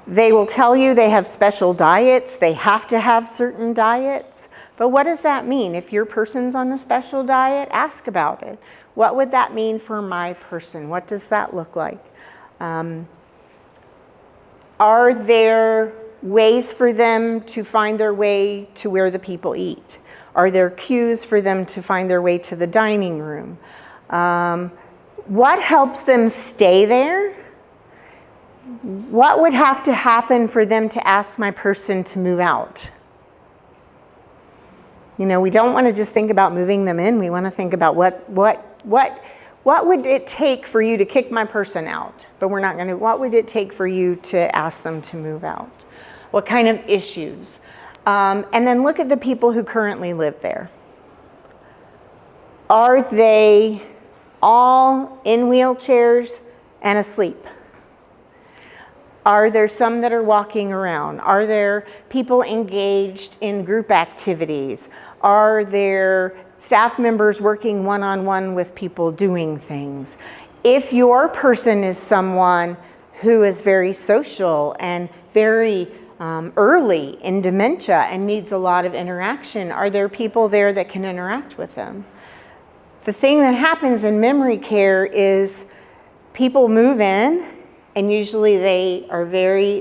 B: They will tell you they have special diets. They have to have certain diets. But what does that mean? If your person's on a special diet, ask about it. What would that mean for my person? What does that look like? Are there ways for them to find their way to where the people eat? Are there cues for them to find their way to the dining room? What helps them stay there? What would have to happen for them to ask my person to move out? You know, we don't want to just think about moving them in. We want to think about what would it take for you to kick my person out? But we're not going to. What would it take for you to ask them to move out? What kind of issues? And then look at the people who currently live there. Are they all in wheelchairs and asleep? Are there some that are walking around? Are there people engaged in group activities? Are there staff members working one-on-one with people doing things? If your person is someone who is very social and very early in dementia and needs a lot of interaction, are there people there that can interact with them? The thing that happens in memory care is people move in, and usually they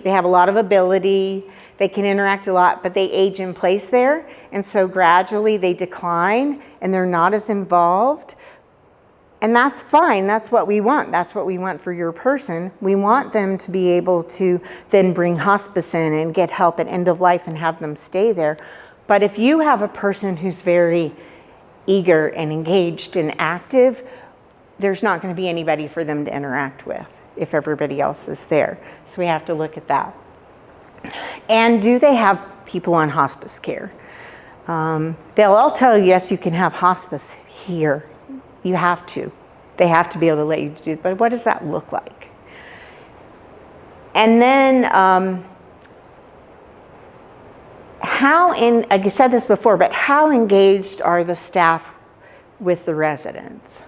B: have a lot of ability, they can interact a lot, but they age in place there, and so gradually they decline and they're not as involved. And that's fine, that's what we want. That's what we want for your person. We want them to be able to then bring hospice in and get help at end of life and have them stay there. But if you have a person who's very eager and engaged and active, there's not going to be anybody for them to interact with if everybody else is there. So we have to look at that. And do they have people on hospice care? They'll all tell you, yes, you can have hospice here. You have to. They have to be able to let you do it. But what does that look like? And then, I said this before, but how engaged are the staff with the residents?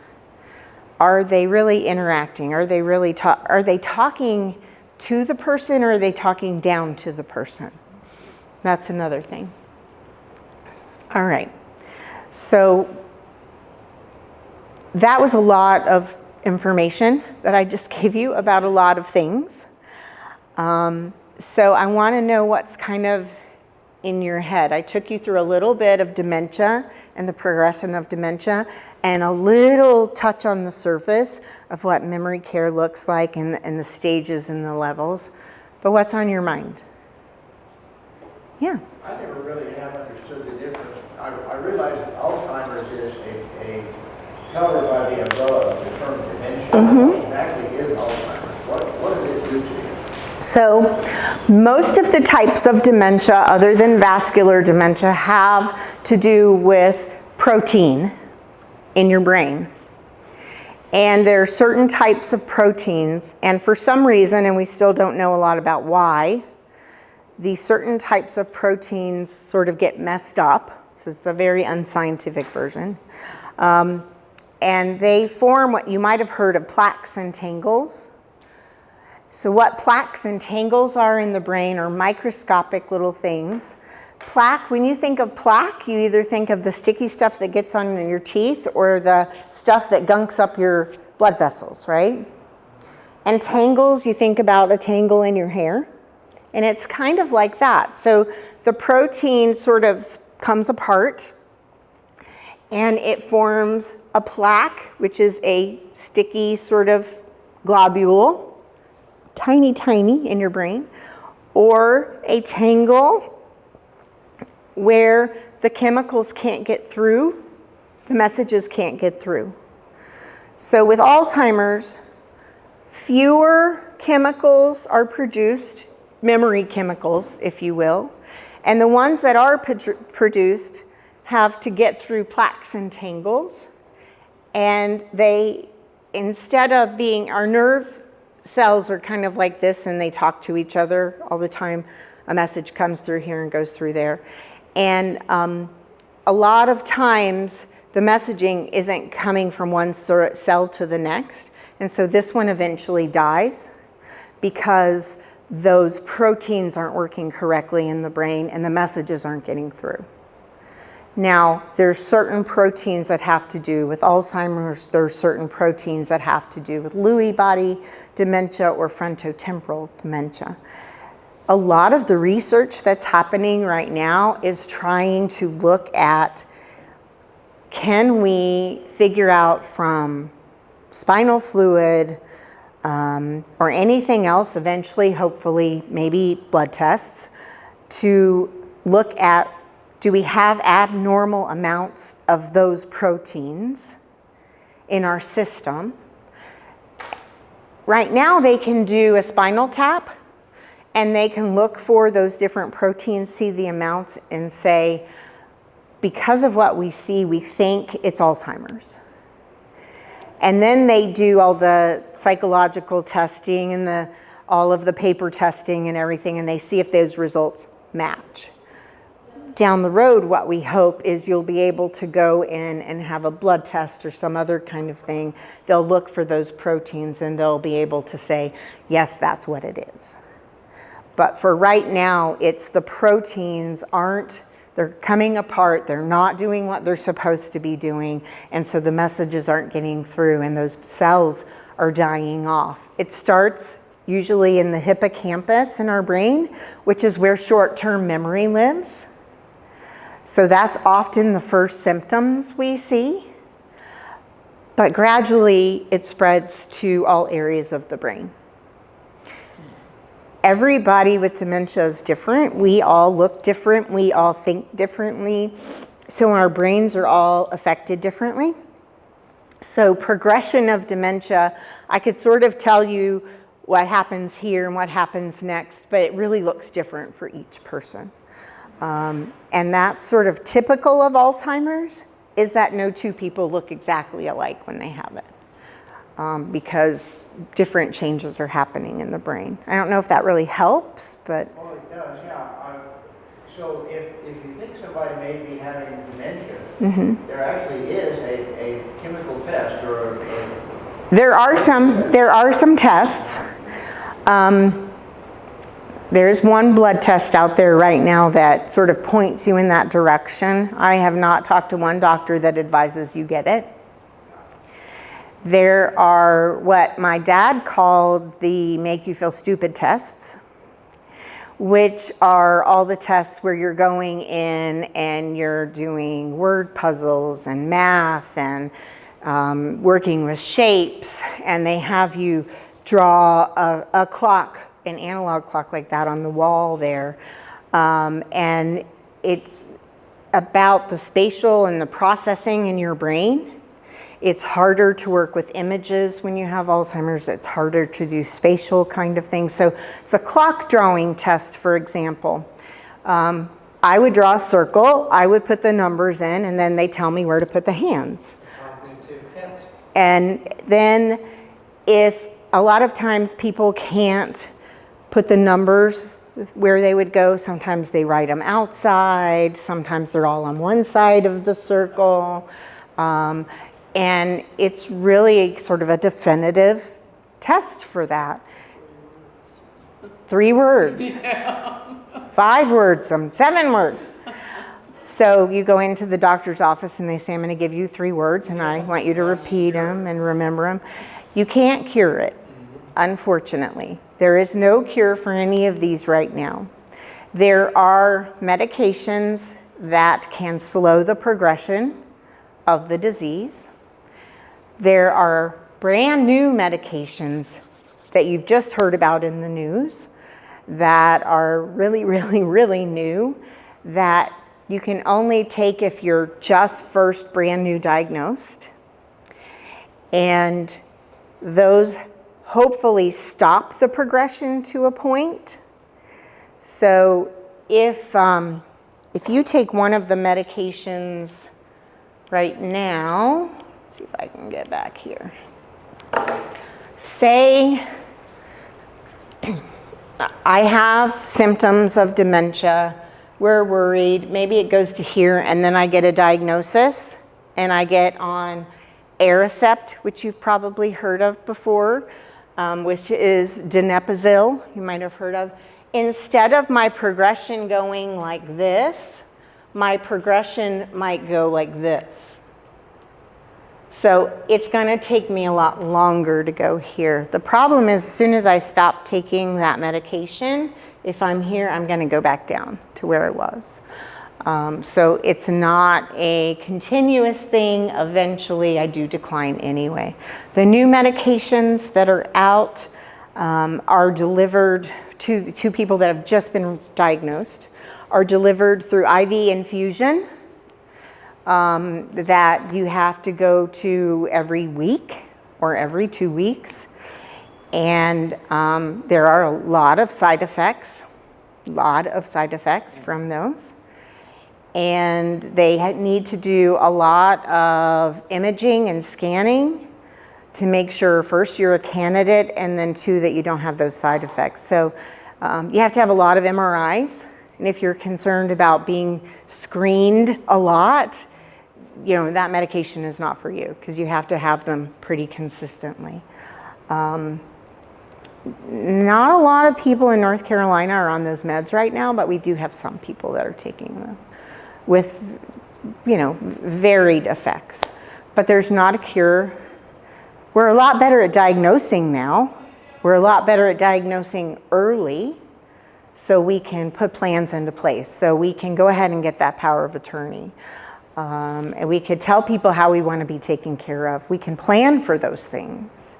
B: Are they really interacting? Are they talking to the person, or are they talking down to the person? That's another thing. All right. So that was a lot of information that I just gave you about a lot of things. So I want to know what's kind of in your head. I took you through a little bit of dementia and the progression of dementia, and a little touch on the surface of what memory care looks like and the stages and the levels. But what's on your mind? Yeah.
E: I never really have understood the difference. I realize that Alzheimer's is a covered by the umbrella of the term dementia. What exactly is Alzheimer's? What does it do to you?
B: So most of the types of dementia, other than vascular dementia, have to do with protein in your brain. And there are certain types of proteins, and for some reason, and we still don't know a lot about why, these certain types of proteins sort of get messed up. This is the very unscientific version. And they form what you might have heard of plaques and tangles. So what plaques and tangles are in the brain are microscopic little things. Plaque, when you think of plaque, you either think of the sticky stuff that gets on your teeth or the stuff that gunks up your blood vessels, right? And tangles, you think about a tangle in your hair. And it's kind of like that. So the protein sort of comes apart and it forms a plaque, which is a sticky sort of globule, tiny, tiny in your brain, or a tangle where the chemicals can't get through, the messages can't get through. So with Alzheimer's, fewer chemicals are produced, memory chemicals, if you will, and the ones that are produced have to get through plaques and tangles, and they, instead of being, our nerve cells are kind of like this and they talk to each other all the time. A message comes through here and goes through there. And a lot of times the messaging isn't coming from one cell to the next. And so this one eventually dies because those proteins aren't working correctly in the brain and the messages aren't getting through. Now, there's certain proteins that have to do with Alzheimer's, there's certain proteins that have to do with Lewy body dementia or frontotemporal dementia. A lot of the research that's happening right now is trying to look at, can we figure out from spinal fluid or anything else, eventually, hopefully, maybe blood tests, to look at, do we have abnormal amounts of those proteins in our system? Right now, they can do a spinal tap, and they can look for those different proteins, see the amounts, and say, because of what we see, we think it's Alzheimer's. And then they do all the psychological testing and all of the paper testing and everything, and they see if those results match. Down the road, what we hope is you'll be able to go in and have a blood test or some other kind of thing. They'll look for those proteins and they'll be able to say, yes, that's what it is. But for right now, it's the proteins they're coming apart, they're not doing what they're supposed to be doing, and so the messages aren't getting through and those cells are dying off. It starts usually in the hippocampus in our brain, which is where short-term memory lives. So that's often the first symptoms we see, but gradually it spreads to all areas of the brain. Everybody with dementia is different. We all look different. We all think differently. So our brains are all affected differently. So progression of dementia, I could sort of tell you what happens here and what happens next, but it really looks different for each person. And that's sort of typical of Alzheimer's, is that no two people look exactly alike when they have it. Because different changes are happening in the brain. I don't know if that really helps, but...
E: Well, it does, yeah. So if you think somebody may be having dementia, there actually is a chemical test or
B: There are some tests. There's one blood test out there right now that sort of points you in that direction. I have not talked to one doctor that advises you get it. There are what my dad called the make you feel stupid tests, which are all the tests where you're going in and you're doing word puzzles and math and working with shapes, and they have you draw a clock, an analog clock like that on the wall there, and it's about the spatial and the processing in your brain. It's harder to work with images when you have Alzheimer's. It's harder to do spatial kind of things. So the clock drawing test, for example, I would draw a circle, I would put the numbers in, and then they tell me where to put the hands.
C: Cognitive test.
B: And then if a lot of times people can't put the numbers where they would go, sometimes they write them outside, sometimes they're all on one side of the circle. And it's really sort of a definitive test for that. 3 words, 5 words, 7 words. So you go into the doctor's office and they say, I'm going to give you 3 words and I want you to repeat them and remember them. You can't cure it, unfortunately. There is no cure for any of these right now. There are medications that can slow the progression of the disease. There are brand new medications that you've just heard about in the news that are really, really, really new that you can only take if you're just first brand new diagnosed. And those hopefully stop the progression to a point. So if you take one of the medications right now, let's see if I can get back here. Say I have symptoms of dementia, we're worried, maybe it goes to here and then I get a diagnosis and I get on Aricept, which you've probably heard of before, which is donepezil, you might have heard of. Instead of my progression going like this, my progression might go like this. So it's going to take me a lot longer to go here. The problem is as soon as I stop taking that medication, if I'm here, I'm going to go back down to where I was. So it's not a continuous thing. Eventually, I do decline anyway. The new medications that are out are delivered to people that have just been diagnosed, are delivered through IV infusion. That you have to go to every week or every 2 weeks. And there are a lot of side effects from those. And they need to do a lot of imaging and scanning to make sure, first, you're a candidate, and then 2, that you don't have those side effects. So you have to have a lot of MRIs. And if you're concerned about being screened a lot, you know, that medication is not for you because you have to have them pretty consistently. Not a lot of people in North Carolina are on those meds right now, but we do have some people that are taking them with, you know, varied effects. But there's not a cure. We're a lot better at diagnosing now. We're a lot better at diagnosing early so we can put plans into place. So we can go ahead and get that power of attorney. And we could tell people how we want to be taken care of. We can plan for those things,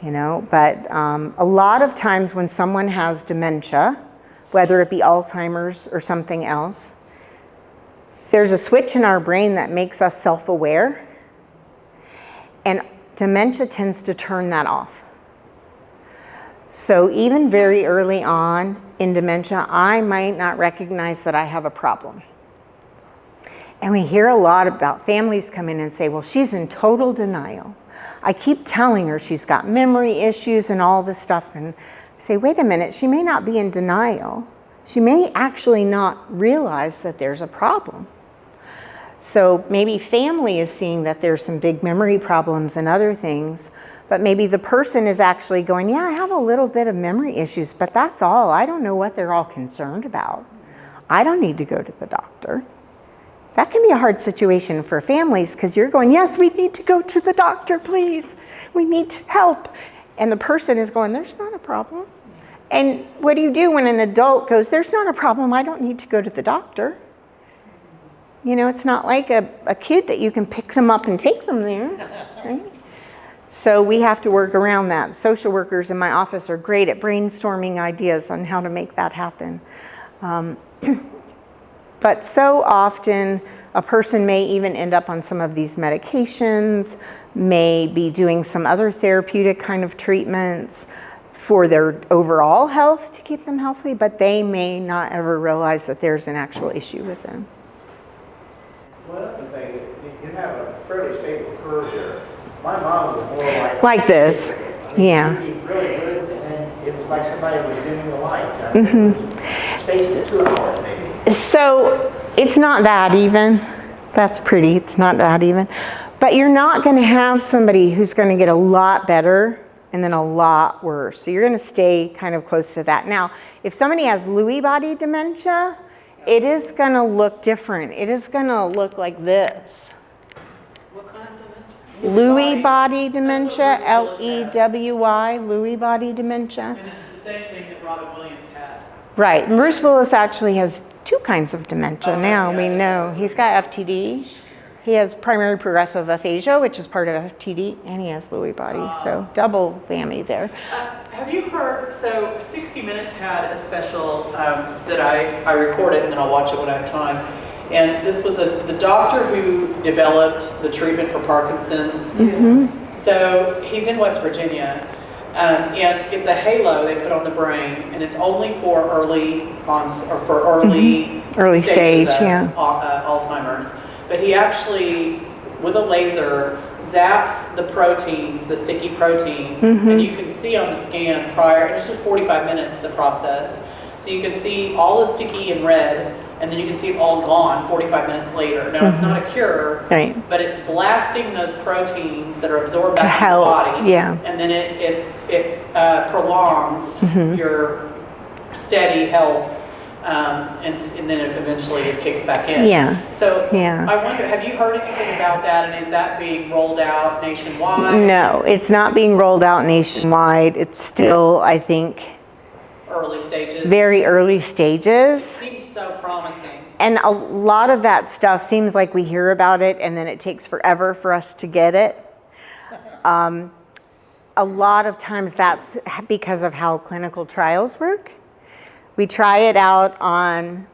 B: you know, but a lot of times when someone has dementia, whether it be Alzheimer's or something else, there's a switch in our brain that makes us self-aware, and dementia tends to turn that off. So even very early on in dementia, I might not recognize that I have a problem. And we hear a lot about families come in and say, well, she's in total denial. I keep telling her she's got memory issues and all this stuff, and say, wait a minute, she may not be in denial. She may actually not realize that there's a problem. So maybe family is seeing that there's some big memory problems and other things, but maybe the person is actually going, yeah, I have a little bit of memory issues, but that's all. I don't know what they're all concerned about. I don't need to go to the doctor. That can be a hard situation for families because you're going, yes, we need to go to the doctor, please. We need help. And the person is going, there's not a problem. And what do you do when an adult goes, there's not a problem, I don't need to go to the doctor? You know, it's not like a kid that you can pick them up and take them there, right? So we have to work around that. Social workers in my office are great at brainstorming ideas on how to make that happen. But so often, a person may even end up on some of these medications, may be doing some other therapeutic kind of treatments for their overall health to keep them healthy, but they may not ever realize that there's an actual issue with them.
E: One other thing, you have a fairly stable curve here. My mom was more
B: Like this.
E: I mean,
B: Yeah.
E: she'd be really good, and then it was like somebody was dimming the lights. I mean, space is 2 hours maybe.
B: So it's not that even. That's pretty. It's not that even. But you're not going to have somebody who's going to get a lot better and then a lot worse. So you're going to stay kind of close to that. Now, if somebody has Lewy body dementia, it is going to look different. It is going to look like this.
D: What kind of dementia?
B: Lewy body dementia,
A: That's what Bruce Willis has.
B: L-E-W-Y, Lewy body dementia.
A: And it's the same thing that Robin Williams had.
B: Right, and Bruce Willis actually has 2 kinds of dementia
A: Oh,
B: now.
A: yeah.
B: We know he's got FTD. He has primary progressive aphasia, which is part of FTD, and he has Lewy body. So double whammy there.
A: Have you heard, so 60 Minutes had a special that I recorded and then I'll watch it when I have time. And this was the doctor who developed the treatment for Parkinson's. So he's in West Virginia. And it's a halo they put on the brain, and it's only for early
B: Early stage,
A: stages of,
B: yeah.
A: Alzheimer's. But he actually, with a laser, zaps the proteins, the sticky proteins, and you can see on the scan prior, and it's just 45 minutes, the process. So you can see all the sticky in red, and then you can see it all gone 45 minutes later. Now, it's not a cure,
B: Right.
A: but it's blasting those proteins that are absorbed
B: To
A: back in the
B: help,
A: body.
B: yeah.
A: And then it prolongs your steady health, and then eventually it kicks back in.
B: Yeah.
A: So
B: Yeah.
A: I wonder, have you heard anything about that, and is that being rolled out nationwide?
B: No, it's not being rolled out nationwide. It's still, I think,
A: Early stages?
B: very early stages.
A: Seems so promising.
B: And a lot of that stuff seems like we hear about it and then it takes forever for us to get it. A lot of times that's because of how clinical trials work. We try it out on,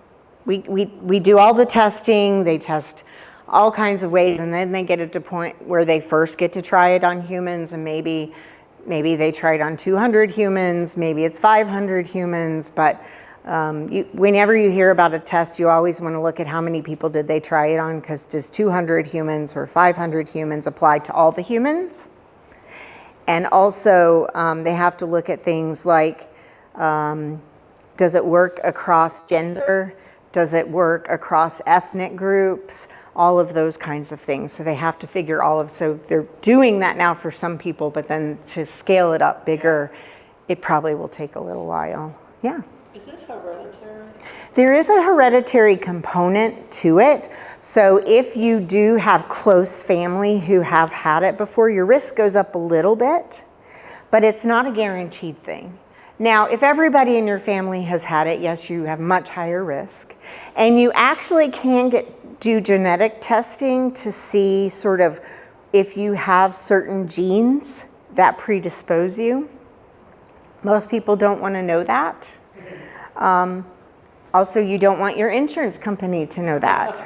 B: we do all the testing, they test all kinds of ways, and then they get it to point where they first get to try it on humans, and maybe they try it on 200 humans, maybe it's 500 humans, but whenever you hear about a test, you always want to look at how many people did they try it on, because does 200 humans or 500 humans apply to all the humans? And also, they have to look at things like, does it work across gender? Does it work across ethnic groups? All of those kinds of things. So they have to figure so they're doing that now for some people, but then to scale it up bigger, it probably will take a little while. Yeah.
D: Is it hereditary?
B: There is a hereditary component to it. So if you do have close family who have had it before, your risk goes up a little bit, but it's not a guaranteed thing. Now, if everybody in your family has had it, yes, you have much higher risk. And you actually can do genetic testing to see sort of if you have certain genes that predispose you. Most people don't want to know that. Also, you don't want your insurance company to know that.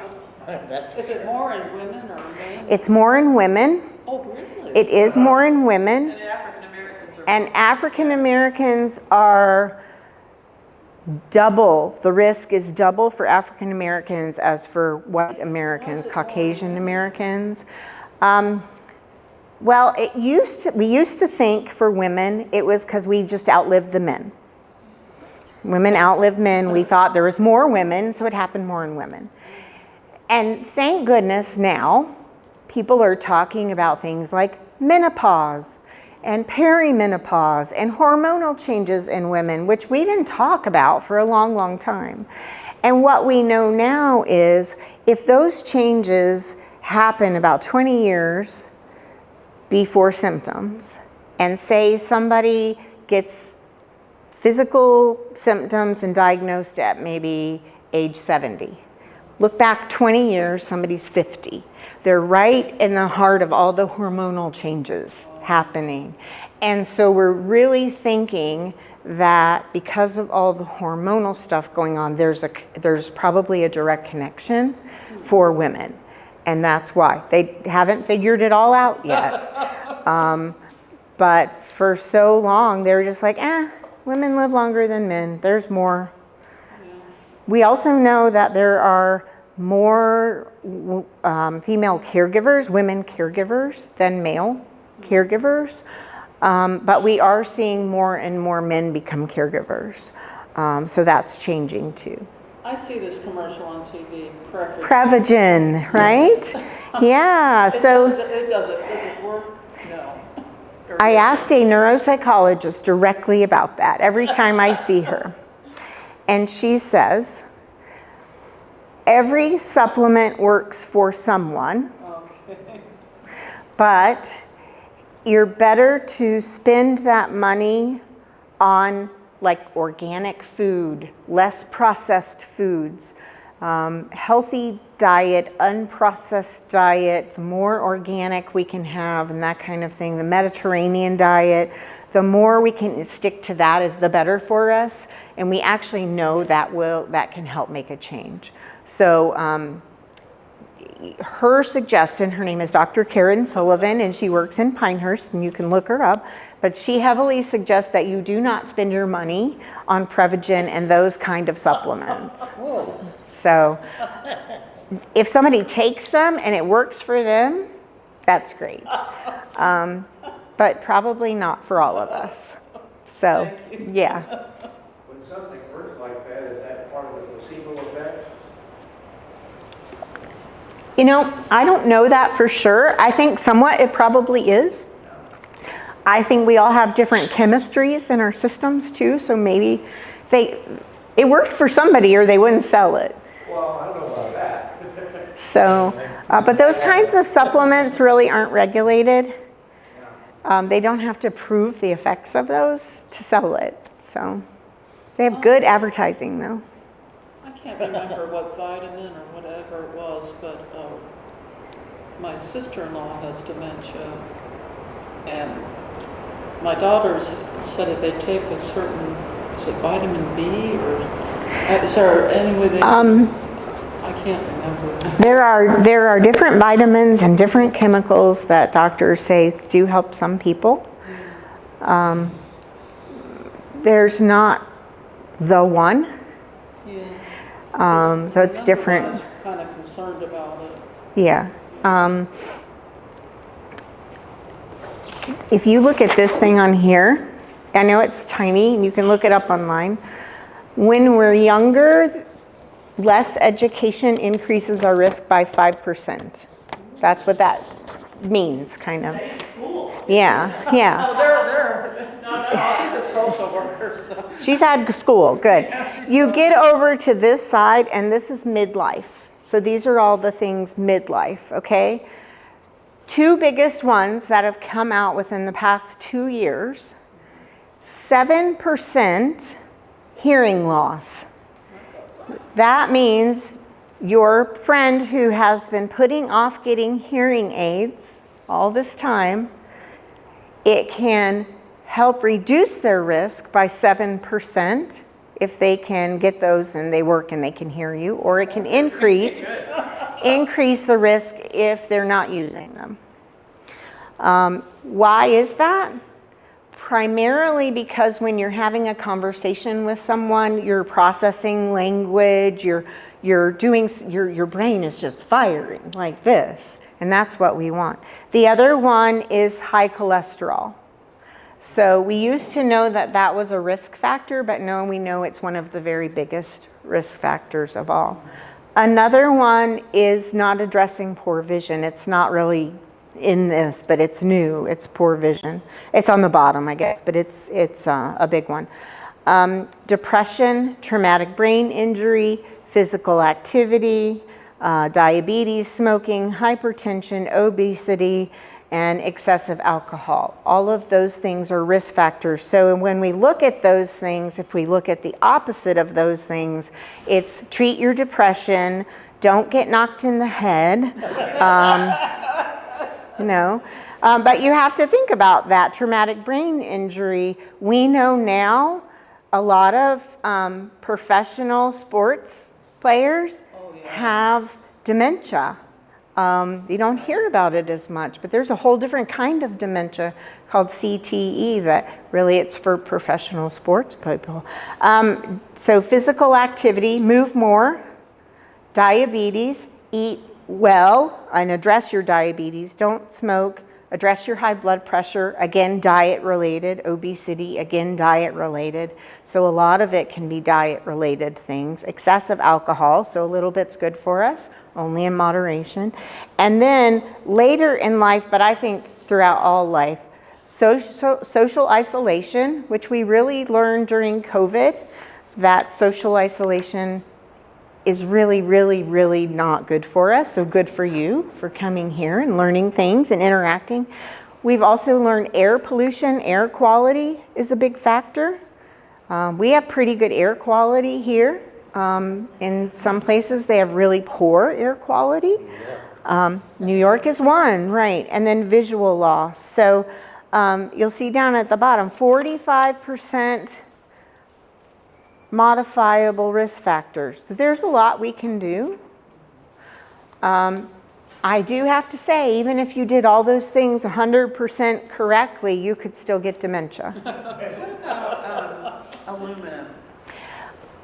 D: Is it more in women or men?
B: It's more in women.
D: Oh, really?
B: It is more in women.
A: And African Americans are.
B: And African Americans are double. The risk is double for African Americans as for white Americans, Caucasian Americans. Well, we used to think for women it was because we just outlived the men. Women outlived men. We thought there was more women, so it happened more in women. And thank goodness now people are talking about things like menopause and perimenopause and hormonal changes in women, which we didn't talk about for a long, long time. And what we know now is if those changes happen about 20 years before symptoms, and say somebody gets physical symptoms and diagnosed at maybe age 70. Look back 20 years, somebody's 50. They're right in the heart of all the hormonal changes happening. And so we're really thinking that because of all the hormonal stuff going on, there's probably a direct connection for women. And that's why. They haven't figured it all out yet. But for so long, they were just like, women live longer than men. There's more. We also know that there are more female caregivers, women caregivers, than male caregivers. But we are seeing more and more men become caregivers. So that's changing too.
D: I see this commercial on TV, perfect.
B: Prevagen, right? Yeah, so
D: Does it work? No.
B: I asked a neuropsychologist directly about that every time I see her. And she says, every supplement works for someone,
D: Okay.
B: but you're better to spend that money on like organic food, less processed foods, healthy diet, unprocessed diet, the more organic we can have and that kind of thing, the Mediterranean diet, the more we can stick to that is the better for us. And we actually know that can help make a change. So her suggestion, her name is Dr. Karen Sullivan, and she works in Pinehurst, and you can look her up, but she heavily suggests that you do not spend your money on Prevagen and those kind of supplements. So if somebody takes them and it works for them, that's great. But probably not for all of us. So, yeah.
E: When something works like that, is that part of the placebo effect?
B: You know, I don't know that for sure. I think somewhat it probably is. I think we all have different chemistries in our systems too, so maybe it worked for somebody or they wouldn't sell it.
E: Well, I don't know about that.
B: So, but those kinds of supplements really aren't regulated. They don't have to prove the effects of those to sell it. So they have good advertising though.
D: I can't remember what vitamin or whatever it was, but my sister-in-law has dementia, and my daughters said that they take a certain, is it vitamin B or is there any way they? I can't remember.
B: There are different vitamins and different chemicals that doctors say do help some people. There's not the one.
D: Yeah.
B: So it's different.
D: I was kind of concerned about it.
B: Yeah. If you look at this thing on here, I know it's tiny and you can look it up online. When we're younger, less education increases our risk by 5%. That's what that means, kind of. Yeah, yeah.
D: Oh, they're she's a social worker, so.
B: She's had school, good. You get over to this side, and this is midlife. So these are all the things midlife, okay? Two biggest ones that have come out within the past 2 years, 7% hearing loss. That means your friend who has been putting off getting hearing aids all this time, it can help reduce their risk by 7% if they can get those and they work and they can hear you, or it can increase the risk if they're not using them. Why is that? Primarily because when you're having a conversation with someone, you're processing language, your brain is just firing like this, and that's what we want. The other one is high cholesterol. So we used to know that that was a risk factor, but now we know it's one of the very biggest risk factors of all. Another one is not addressing poor vision. It's not really in this, but it's new. It's poor vision. It's on the bottom, I guess, but it's a big one. Depression, traumatic brain injury, physical activity, diabetes, smoking, hypertension, obesity, and excessive alcohol. All of those things are risk factors. So when we look at those things, if we look at the opposite of those things, it's treat your depression, don't get knocked in the head, but you have to think about that traumatic brain injury. We know now a lot of professional sports players have dementia. You don't hear about it as much, but there's a whole different kind of dementia called CTE that really it's for professional sports people. So physical activity, move more, diabetes, eat well and address your diabetes, don't smoke, Address your high blood pressure, again, diet related. Obesity, again, diet related. So a lot of it can be diet related things. Excessive alcohol, so a little bit's good for us, only in moderation. And then later in life, but I think throughout all life, social isolation, which we really learned during COVID, that social isolation is really, really, really not good for us. So good for you for coming here and learning things and interacting. We've also learned air pollution, air quality is a big factor. We have pretty good air quality here. In some places they have really poor air quality. New York is one, right? And then visual loss. So you'll see down at the bottom, 45% modifiable risk factors. So there's a lot we can do. I do have to say, even if you did all those things 100% correctly, you could still get dementia.
A: Aluminum.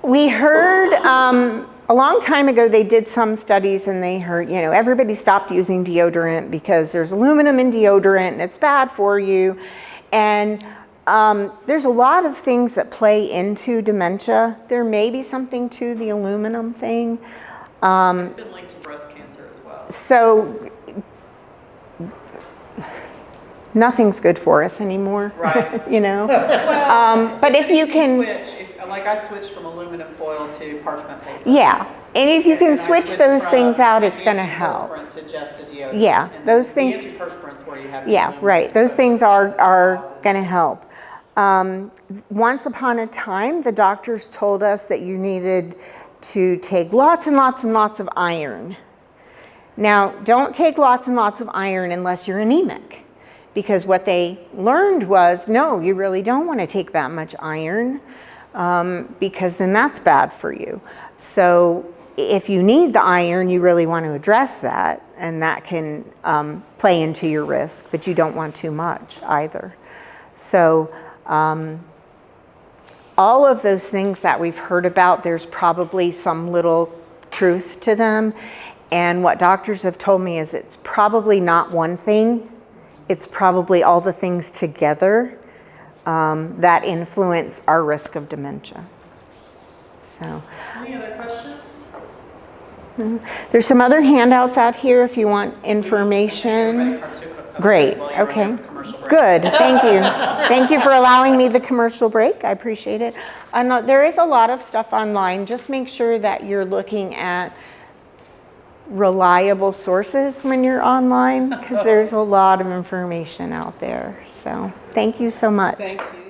B: We heard a long time ago they did some studies and they heard, everybody stopped using deodorant because there's aluminum in deodorant and it's bad for you. And there's a lot of things that play into dementia. There may be something to the aluminum thing.
A: It's been linked to breast cancer as well.
B: So nothing's good for us anymore.
A: Right.
B: Well, but if you can
A: Like I switched from aluminum foil to parchment paper.
B: Yeah, and if you can
A: And I
B: switch
A: switched
B: those
A: from
B: things out,
A: an
B: it's going to help.
A: antiperspirant to just a deodorant.
B: Yeah,
A: And
B: those things-
A: The antiperspirants where you have. the
B: Yeah,
A: aluminum
B: right. Those
A: exposure.
B: things are going to help. Once upon a time, the doctors told us that you needed to take lots and lots and lots of iron. Now, don't take lots and lots of iron unless you're anemic, because what they learned was, no, you really don't want to take that much iron, because then that's bad for you. So if you need the iron, you really want to address that, and that can play into your risk, but you don't want too much either. So all of those things that we've heard about, there's probably some little truth to them. And what doctors have told me is it's probably not one thing. It's probably all the things together that influence our risk of dementia. So
A: Any other questions?
B: there's some other handouts out here if you want information. Great, okay. Good, thank you. Thank you for allowing me the commercial break, I appreciate it. There is a lot of stuff online. Just make sure that you're looking at reliable sources when you're online, because there's a lot of information out there. So thank you so much.
D: Thank you.